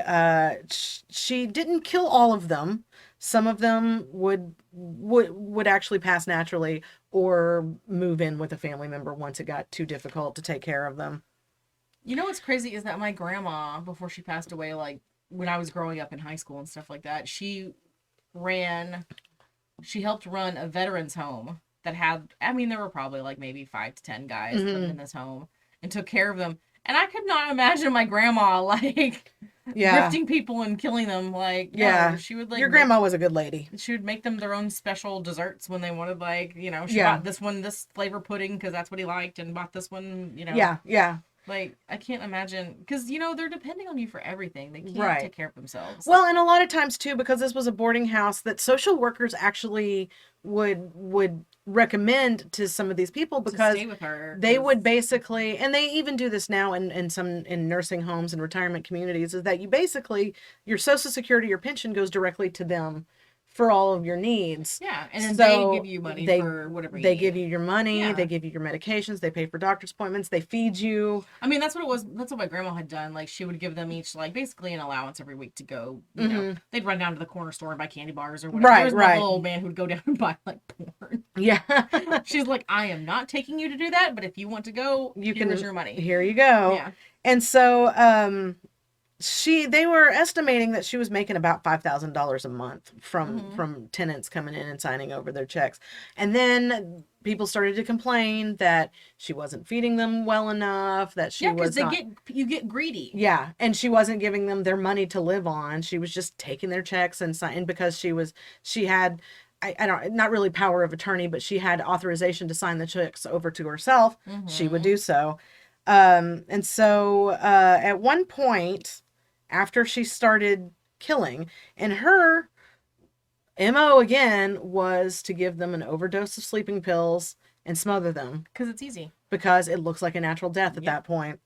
didn't kill all of them. Some of them would actually pass naturally or move in with a family member once it got too difficult to take care of them. You know what's crazy is that my grandma, before she passed away, like when I was growing up in high school and stuff like that, ran, she helped run a veterans home that had, I mean, there were probably like maybe 5 to 10 guys living in this home and took care of them. And I could not imagine my grandma like Yeah. grifting people and killing them. Like, Yeah. no, she would like Your grandma was a good lady. she would make them their own special desserts when they wanted, like, she Yeah. bought this flavor pudding because that's what he liked, and bought this one, Yeah. Yeah. Like, I can't imagine, because, they're depending on you for everything. They can't Right. take care of themselves. Well, and a lot of times too, because this was a boarding house, that social workers actually would recommend to some of these people, to because stay with her, they 'cause- would basically, and they even do this now in some in nursing homes and retirement communities, is that you basically, your Social Security, your pension goes directly to them for all of your needs. Yeah, and then So they give you money they- for whatever you They need. give you your money, Yeah. they give you your medications, they pay for doctor's appointments, they feed you. I mean, that's what it was. That's what my grandma had done. Like, she would give them each, like, basically an allowance every week to go, they'd run down to the corner store and buy candy bars or whatever. Right, There was one right. little old man who'd go down and buy, like, porn. Yeah. She's like, I am not taking you to do that, but if you want to go, here's your money. Here you go. Yeah. And so they were estimating that she was making about $5,000 a month from tenants coming in and signing over their checks. And then people started to complain that she wasn't feeding them well enough, that she was not, you get greedy. yeah, and she wasn't giving them their money to live on. She was just taking their checks and signing, because she had I don't, not really power of attorney, but she had authorization to sign the checks over to herself. She would do so. And so at one point, after she started killing, and her MO again was to give them an overdose of sleeping pills and smother them, Because it's easy. because it looks like a natural death at that point.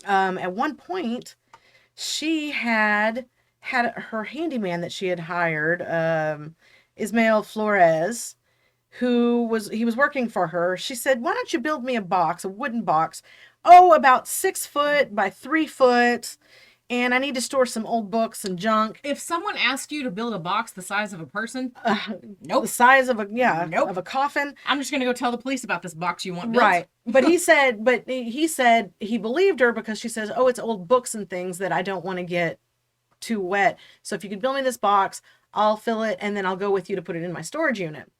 At one point, she had her handyman that she had hired, Ismael Flores, he was working for her. She said, "Why don't you build me a wooden box, about 6 foot by 3 foot, and I need to store some old books and junk." If someone asked you to build a box the size of a person, The nope. size of Nope. of a coffin. I'm just gonna go tell the police about this box you want built. Right. But he said he believed her, because she says, "Oh, it's old books and things that I don't want to get too wet. So if you could build me this box, I'll fill it, and then I'll go with you to put it in my storage unit."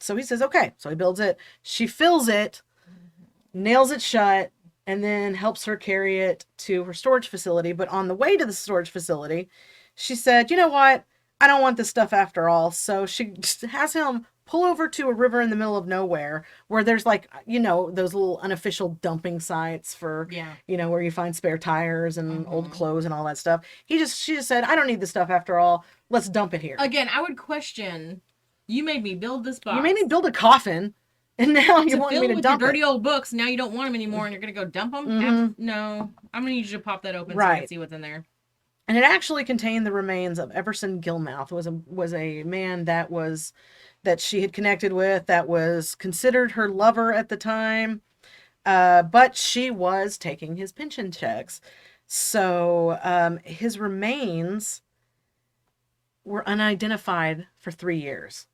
So he says, okay. So he builds it. She fills it, nails it shut, and then helps her carry it to her storage facility. But on the way to the storage facility, she said, "You know what? I don't want this stuff after all." So she just has him pull over to a river in the middle of nowhere, where there's like, those little unofficial dumping sites for, where you find spare tires and old clothes and all that stuff. She just said, "I don't need this stuff after all. Let's dump it here." Again, I would question, you made me build this box. You made me build a coffin, and now you want me to with dump your dirty it. old books. Now you don't want them anymore, and you're gonna go dump them. No, I'm gonna need you to pop that open so I can see what's in there. And it actually contained the remains of Everson Gilmouth. Was a man that she had connected with, that was considered her lover at the time, but she was taking his pension checks. So his remains were unidentified for 3 years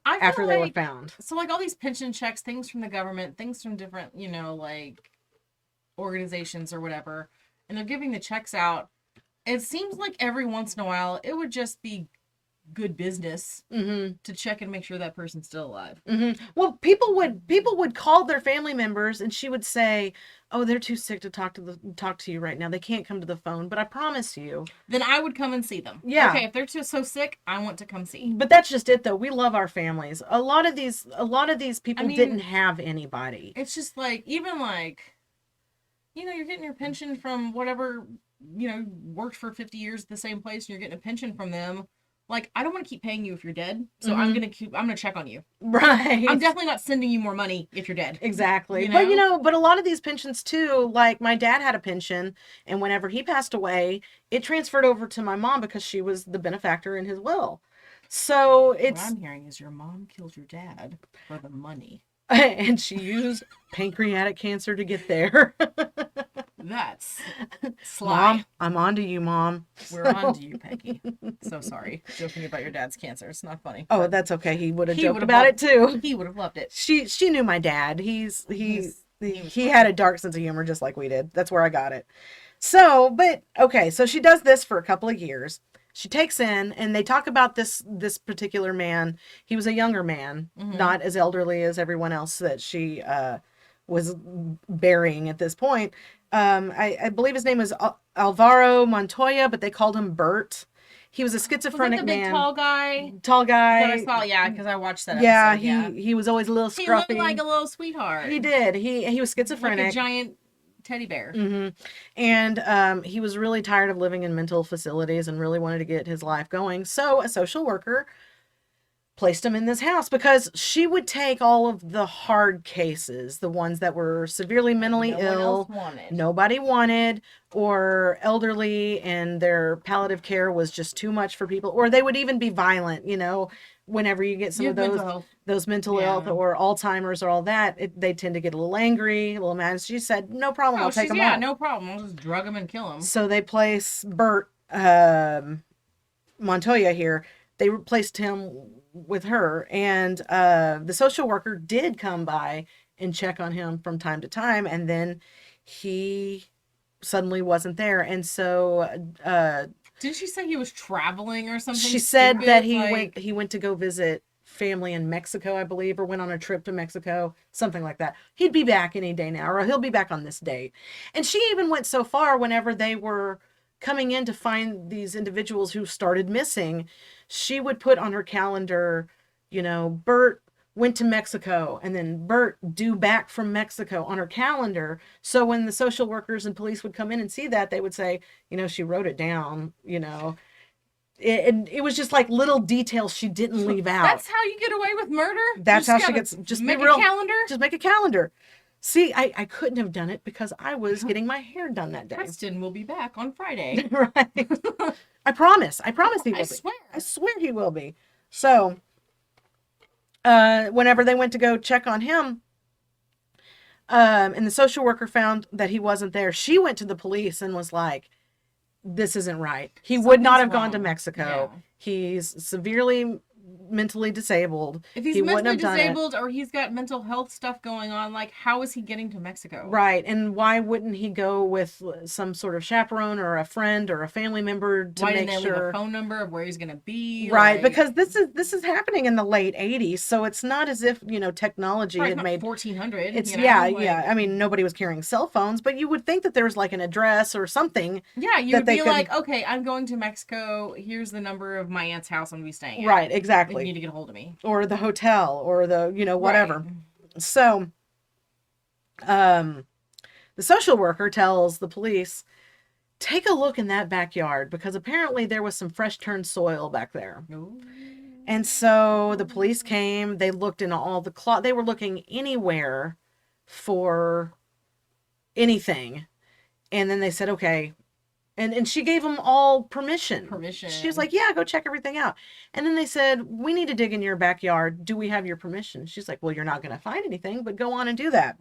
after they were found. So, like, all these pension checks, things from the government, things from different, like, organizations or whatever, and they're giving the checks out. It seems like every once in a while, it would just be good business to check and make sure that person's still alive. Well, people would call their family members, and she would say, "Oh, they're too sick to talk to you right now. They can't come to the phone, but I promise you." Then I would come and see them. Yeah. Okay, if they're so sick, I want to come see. But that's just it, though. We love our families. A lot of these people didn't have anybody. It's just like, even like, you're getting your pension from whatever, worked for 50 years at the same place, and you're getting a pension from them. Like, I don't want to keep paying you if you're dead, so I'm gonna check on you. Right. I'm definitely not sending you more money if you're dead. Exactly. But a lot of these pensions too, like my dad had a pension, and whenever he passed away, it transferred over to my mom because she was the benefactor in his will. So What I'm hearing is your mom killed your dad for the money. And she used pancreatic cancer to get there. That's sly. Mom, I'm on to you, Mom. We're on to you, Peggy. So sorry. Joking about your dad's cancer. It's not funny. Oh, that's okay. He would have joked about it too. He would have loved it. She knew my dad. He's He had a dark sense of humor just like we did. That's where I got it. So, but okay, so she does this for a couple of years. She takes in, and they talk about this particular man. He was a younger man, not as elderly as everyone else that she was burying at this point. I believe his name was Alvaro Montoya, but they called him Bert. He was a schizophrenic was that the big man. tall guy? Tall guy. That I saw, yeah, because I watched that Yeah, episode. he was always a little He scruffy. looked like a little sweetheart. He did. He was schizophrenic. Like a giant teddy bear. And he was really tired of living in mental facilities and really wanted to get his life going. So a social worker placed him in this house because she would take all of the hard cases, the ones that were severely mentally ill, nobody wanted, or elderly and their palliative care was just too much for people, or they would even be violent, whenever you get some of those mental health or Alzheimer's or all that, they tend to get a little angry, a little mad. She said, no problem, I'll take them out. No problem. I'll just drug them and kill them. So they place Bert Montoya here. They replaced him with her, and the social worker did come by and check on him from time to time, and then he suddenly wasn't there. And so didn't she say he was traveling or something? She said that he went to go visit family in Mexico, I believe, or went on a trip to Mexico, something like that. He'd be back any day now, or he'll be back on this date. And she even went so far, whenever they were coming in to find these individuals who started missing, she would put on her calendar, Bert went to Mexico, and then Bert due back from Mexico on her calendar. So when the social workers and police would come in and see that, they would say, she wrote it down, It was just like little details she didn't leave out. That's how you get away with murder? That's how she gets, just make be real. A calendar? Just make a calendar. See, I couldn't have done it because I was getting my hair done that day. Preston will be back on Friday. Right. I promise he will be. I swear he will be. So, whenever they went to go check on him, and the social worker found that he wasn't there, she went to the police and was like, this isn't right. He would not have gone to Mexico. Yeah. He's severely mentally disabled. If he's mentally disabled or he's got mental health stuff going on, how is he getting to Mexico? Right. And why wouldn't he go with some sort of chaperone or a friend or a family member to make sure? Why didn't they leave a phone number of where he's going to be? Right. Because this is happening in the late 80s. So it's not as if, technology had made 1400. It's yeah. I mean, nobody was carrying cell phones, but you would think that there was an address or something. Yeah. You would be like, okay, I'm going to Mexico. Here's the number of my aunt's house I'm going to be staying at. Right. Exactly. You need to get a hold of me. Or the hotel or the, whatever. Right. So, the social worker tells the police, take a look in that backyard because apparently there was some fresh turned soil back there. Ooh. And so the police came, they looked in all the they were looking anywhere for anything. And then they said, okay. And she gave them all permission. She was like, yeah, go check everything out. And then they said, we need to dig in your backyard. Do we have your permission? She's like, well, you're not going to find anything, but go on and do that.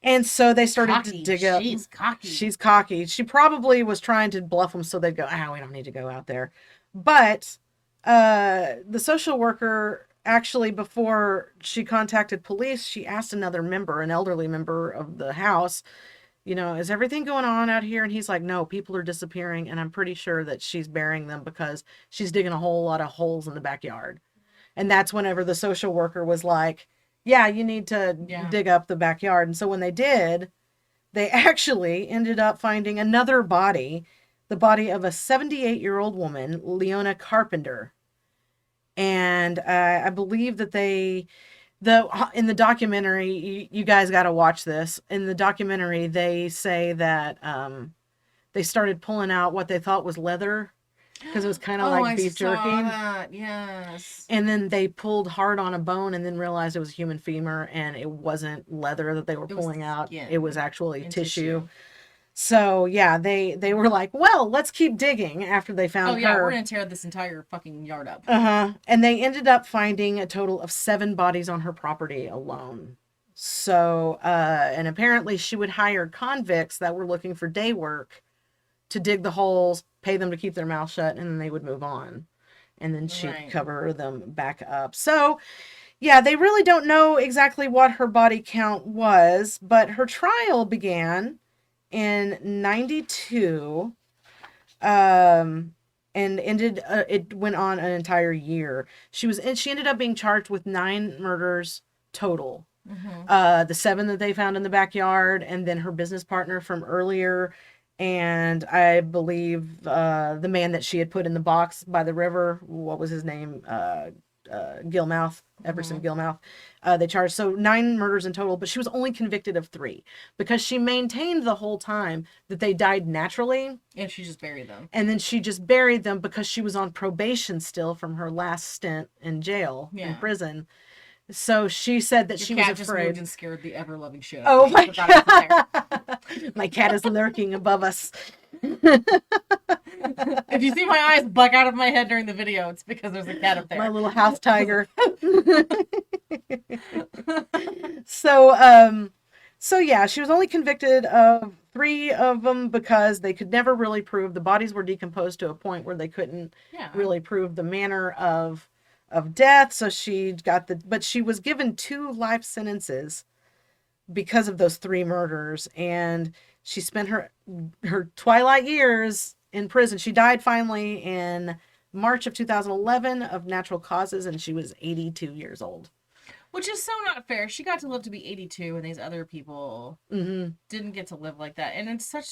And so they started to dig up. She's cocky. She's cocky. She probably was trying to bluff them so they'd go, we don't need to go out there. But the social worker, actually, before she contacted police, she asked another member, an elderly member of the house, is everything going on out here? And he's like, no, people are disappearing. And I'm pretty sure that she's burying them because she's digging a whole lot of holes in the backyard. And that's whenever the social worker was like, yeah, you need to dig up the backyard. And so when they did, they actually ended up finding another body, the body of a 78-year-old woman, Leona Carpenter. And I believe that in the documentary, you guys got to watch this. In the documentary, they say that they started pulling out what they thought was leather because it was kind of like beef jerky. That. Yes. And then they pulled hard on a bone and then realized it was human femur and it wasn't leather that they were pulling out. It was actually tissue. So yeah, they were like, well, let's keep digging after they found her. We're gonna tear this entire fucking yard up. And they ended up finding a total of 7 bodies on her property alone. So and apparently she would hire convicts that were looking for day work to dig the holes, pay them to keep their mouth shut, and then they would move on. And then she'd cover them back up. So Yeah, they really don't know exactly what her body count was, but her trial began in 92, um, and it went on an entire year. She ended up being charged with 9 murders total. Mm-hmm. The 7 that they found in the backyard, and then her business partner from earlier, and I believe the man that she had put in the box by the river. What was his name? Gilmouth, Everson Mm-hmm. Gilmouth. They charged, so 9 murders in total, but she was only convicted of 3 because she maintained the whole time that they died naturally, And she just buried them. and then she just buried them because she was on probation still from her last stint in jail, in Yeah. prison. So she said that Your she was cat just moved afraid. and scared the ever-loving shit out Oh of me. my Forgot it was there. god! My cat is lurking above us. If you see my eyes buck out of my head during the video, it's because there's a cat up there. My little house tiger. So, so yeah, she was only convicted of 3 of them because they could never really prove the bodies were decomposed to a point where they couldn't Yeah. really prove the manner of death. So but she was given 2 life sentences because of those 3 murders, and she spent her twilight years in prison. She died finally in March of 2011 of natural causes, and she was 82 years old. Which is so not fair. She got to live to be 82, and these other people Mm-hmm. didn't get to live like that. And it's such.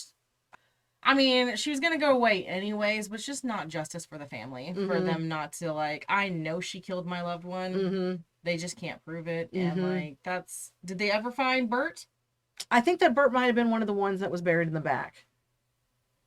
I mean, she was gonna go away anyways, but it's just not justice for the family for Mhm. them not to like. I know she killed my loved one. Mm-hmm. They just can't prove it, Mhm. and like that's. Did they ever find Bert? I think that Bert might have been one of the ones that was buried in the back.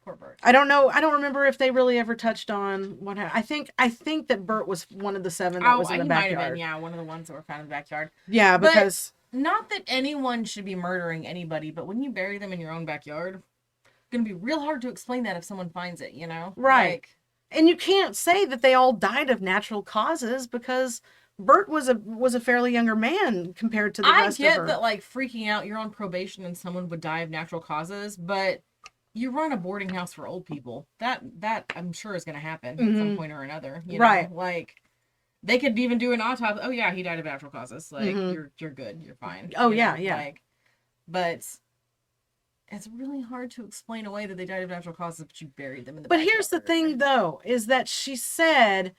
Poor Bert. I don't know. I don't remember if they really ever touched on what happened. I think that Bert was one of the 7 that was in the He might backyard. have been, yeah, one of the ones that were found in the backyard. Yeah, But- because Not that anyone should be murdering anybody, but when you bury them in your own backyard, it's gonna be real hard to explain that if someone finds it, you know? Right. Like, and you can't say that they all died of natural causes because Bert was a fairly younger man compared to the I rest of get her. that, like, freaking out, you're on probation and someone would die of natural causes, but you run a boarding house for old people. That I'm sure is gonna happen at some Mhm. point or another. You Right. know? Like, they could even do an autopsy. Oh yeah, he died of natural causes. Like, Mhm. you're good, you're fine. Oh, you yeah, know? yeah. Like, but it's really hard to explain away that they died of natural causes, but you buried them in the But here's the backyard. thing, though, is that she said,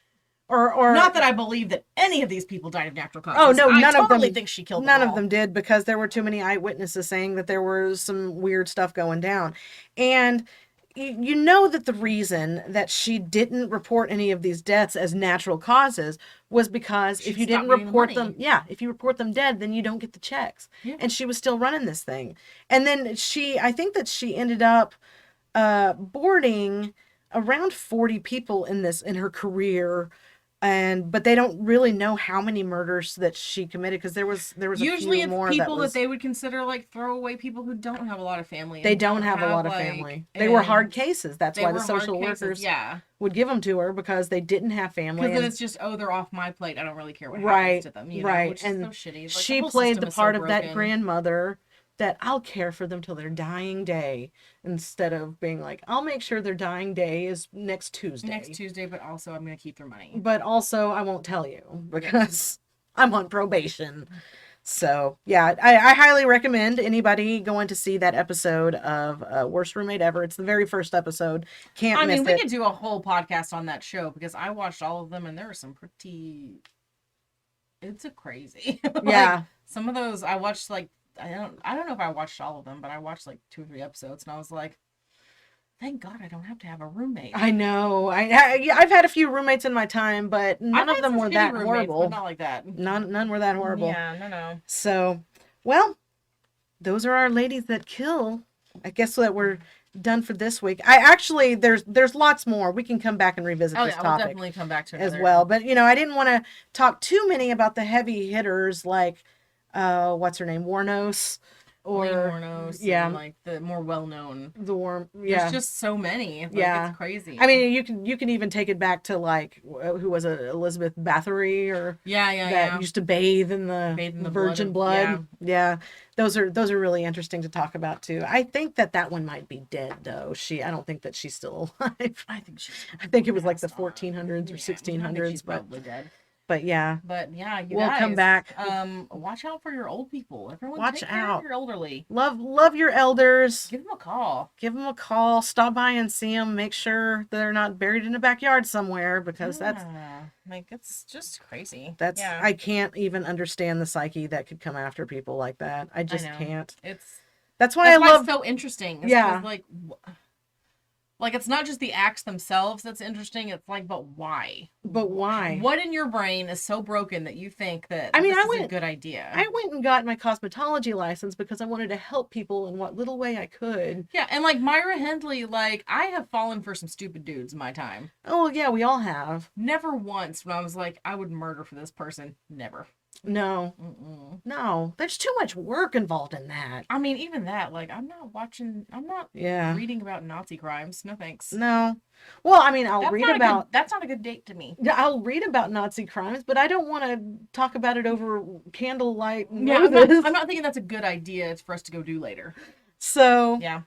or Not that I believe that any of these people died of natural causes. Oh, no, I none of totally them- think she killed none them of all. them did, because there were too many eyewitnesses saying that there was some weird stuff going down. And you know that the reason that she didn't report any of these deaths as natural causes was because She'd if you stop didn't getting the report money. them, if you report them dead, then you don't get the checks. Yeah. And she was still running this thing. And then I think that she ended up boarding around 40 people in her career, but they don't really know how many murders that she committed, because there was Usually a few it's more people that was, they would consider like throwaway people who don't have a lot of family. they and don't have a lot of like, family. They were hard and cases. That's they why were the hard social cases, workers yeah. would give them to her, because they didn't have family. Because then and- it's just, oh, they're off my plate. I don't really care what Right, happens to them, you know, right. which And is so shitty. Like, she the whole played system the is so part of that broken. grandmother that I'll care for them till their dying day, instead of being like, I'll make sure their dying day is next Tuesday. Next Tuesday, but also I'm going to keep their money. But also, I won't tell you because I'm on probation. So, yeah, I highly recommend anybody going to see that episode of Worst Roommate Ever. It's the very first episode. Can't I miss mean, we it. could do a whole podcast on that show because I watched all of them and there are some pretty. It's a crazy. Like, Yeah. some of those I watched like I don't know if I watched all of them, but I watched like 2 or 3 episodes and I was like, thank God I don't have to have a roommate. I know. I've had a few roommates in my time, but none I've of had them some were shitty that roommates, horrible. but not like that. None were that horrible. Yeah, no. So, well, those are our ladies that kill. I guess that we're done for this week. There's lots more. We can come back and revisit Oh this yeah, we'll topic definitely come back to as another. well. But I didn't want to talk too many about the heavy hitters like what's her name, Warnos, or Mornos, yeah, and, like the more well known. the Worm. Yeah, There's just so many. Like, Yeah. it's crazy. I mean, you can even take it back to like who was it, Elizabeth Bathory, or that used to bathe in the virgin blood. Yeah, those are really interesting to talk about too. I think that one might be dead though. I don't think that she's still alive. I think she's. I think it was like the passed on. 1400s or Yeah, I think 1600s, she's but probably dead. But yeah, But yeah, you we'll guys, come back. Watch out for your old people. Everyone, Watch take care out. of your elderly. Love your elders. Give them a call. Give them a call. Stop by and see them. Make sure they're not buried in the backyard somewhere, because that's like, it's just crazy. I can't even understand the psyche that could come after people like that. I just can't. That's why it's so interesting. Yeah. Like it's not just the acts themselves that's interesting. It's like, but why? But why? What in your brain is so broken that you think that this is a good idea? I went and got my cosmetology license because I wanted to help people in what little way I could. Yeah, and like Myra Hindley, like I have fallen for some stupid dudes in my time. Oh yeah, we all have. Never once when I was like, I would murder for this person. Never. No. No. There's too much work involved in that. I mean, even that, like, I'm not reading about Nazi crimes. No thanks. No. Well, I mean, that's not a good date to me. I'll read about Nazi crimes, but I don't want to talk about it over candlelight. Yeah, I'm not thinking that's a good idea. It's for us to go do later. So yeah.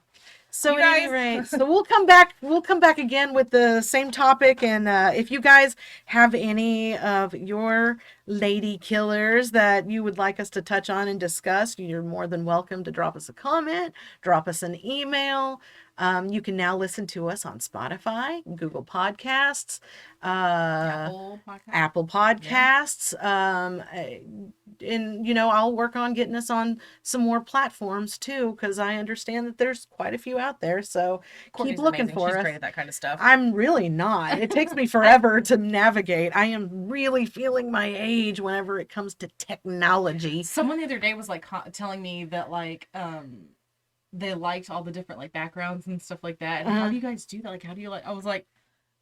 So at any rate, so we'll come back again with the same topic. And if you guys have any of your lady killers that you would like us to touch on and discuss, you're more than welcome to drop us a comment, drop us an email. You can now listen to us on Spotify, Google Podcasts, Apple Podcasts. And, I'll work on getting us on some more platforms too, because I understand that there's quite a few out there. So Courtney's keep looking amazing. for She's us. great at that kind of stuff. I'm really not. It takes me forever to navigate. I am really feeling my age whenever it comes to technology. Someone the other day was like telling me that like they liked all the different like backgrounds and stuff like that. And how do you guys do that? Like, how do you I was like,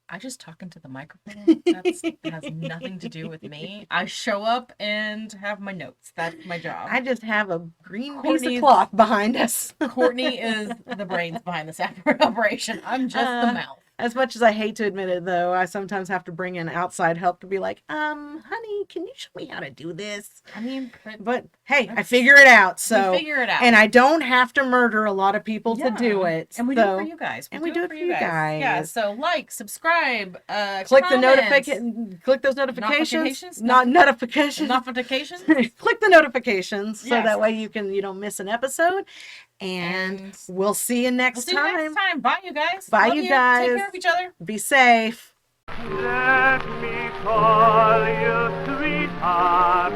I just talk into the microphone. That has nothing to do with me. I show up and have my notes. That's my job. I just have a green piece of cloth behind us. Courtney is the brains behind this operation. I'm just the mouth. As much as I hate to admit it, though, I sometimes have to bring in outside help to be like, honey, can you show me how to do this? I mean, but hey, I figure it out. So we figure it out. And I don't have to murder a lot of people to do it. And we do it for you guys. We do it for you guys. Yeah, so like, subscribe, click the notification, click those notifications. Notifications. Click the notifications so that way you don't miss an episode. And we'll see you next time. Bye, you guys. Bye, Love you guys. Take care of each other. Be safe. Let me call you sweetheart.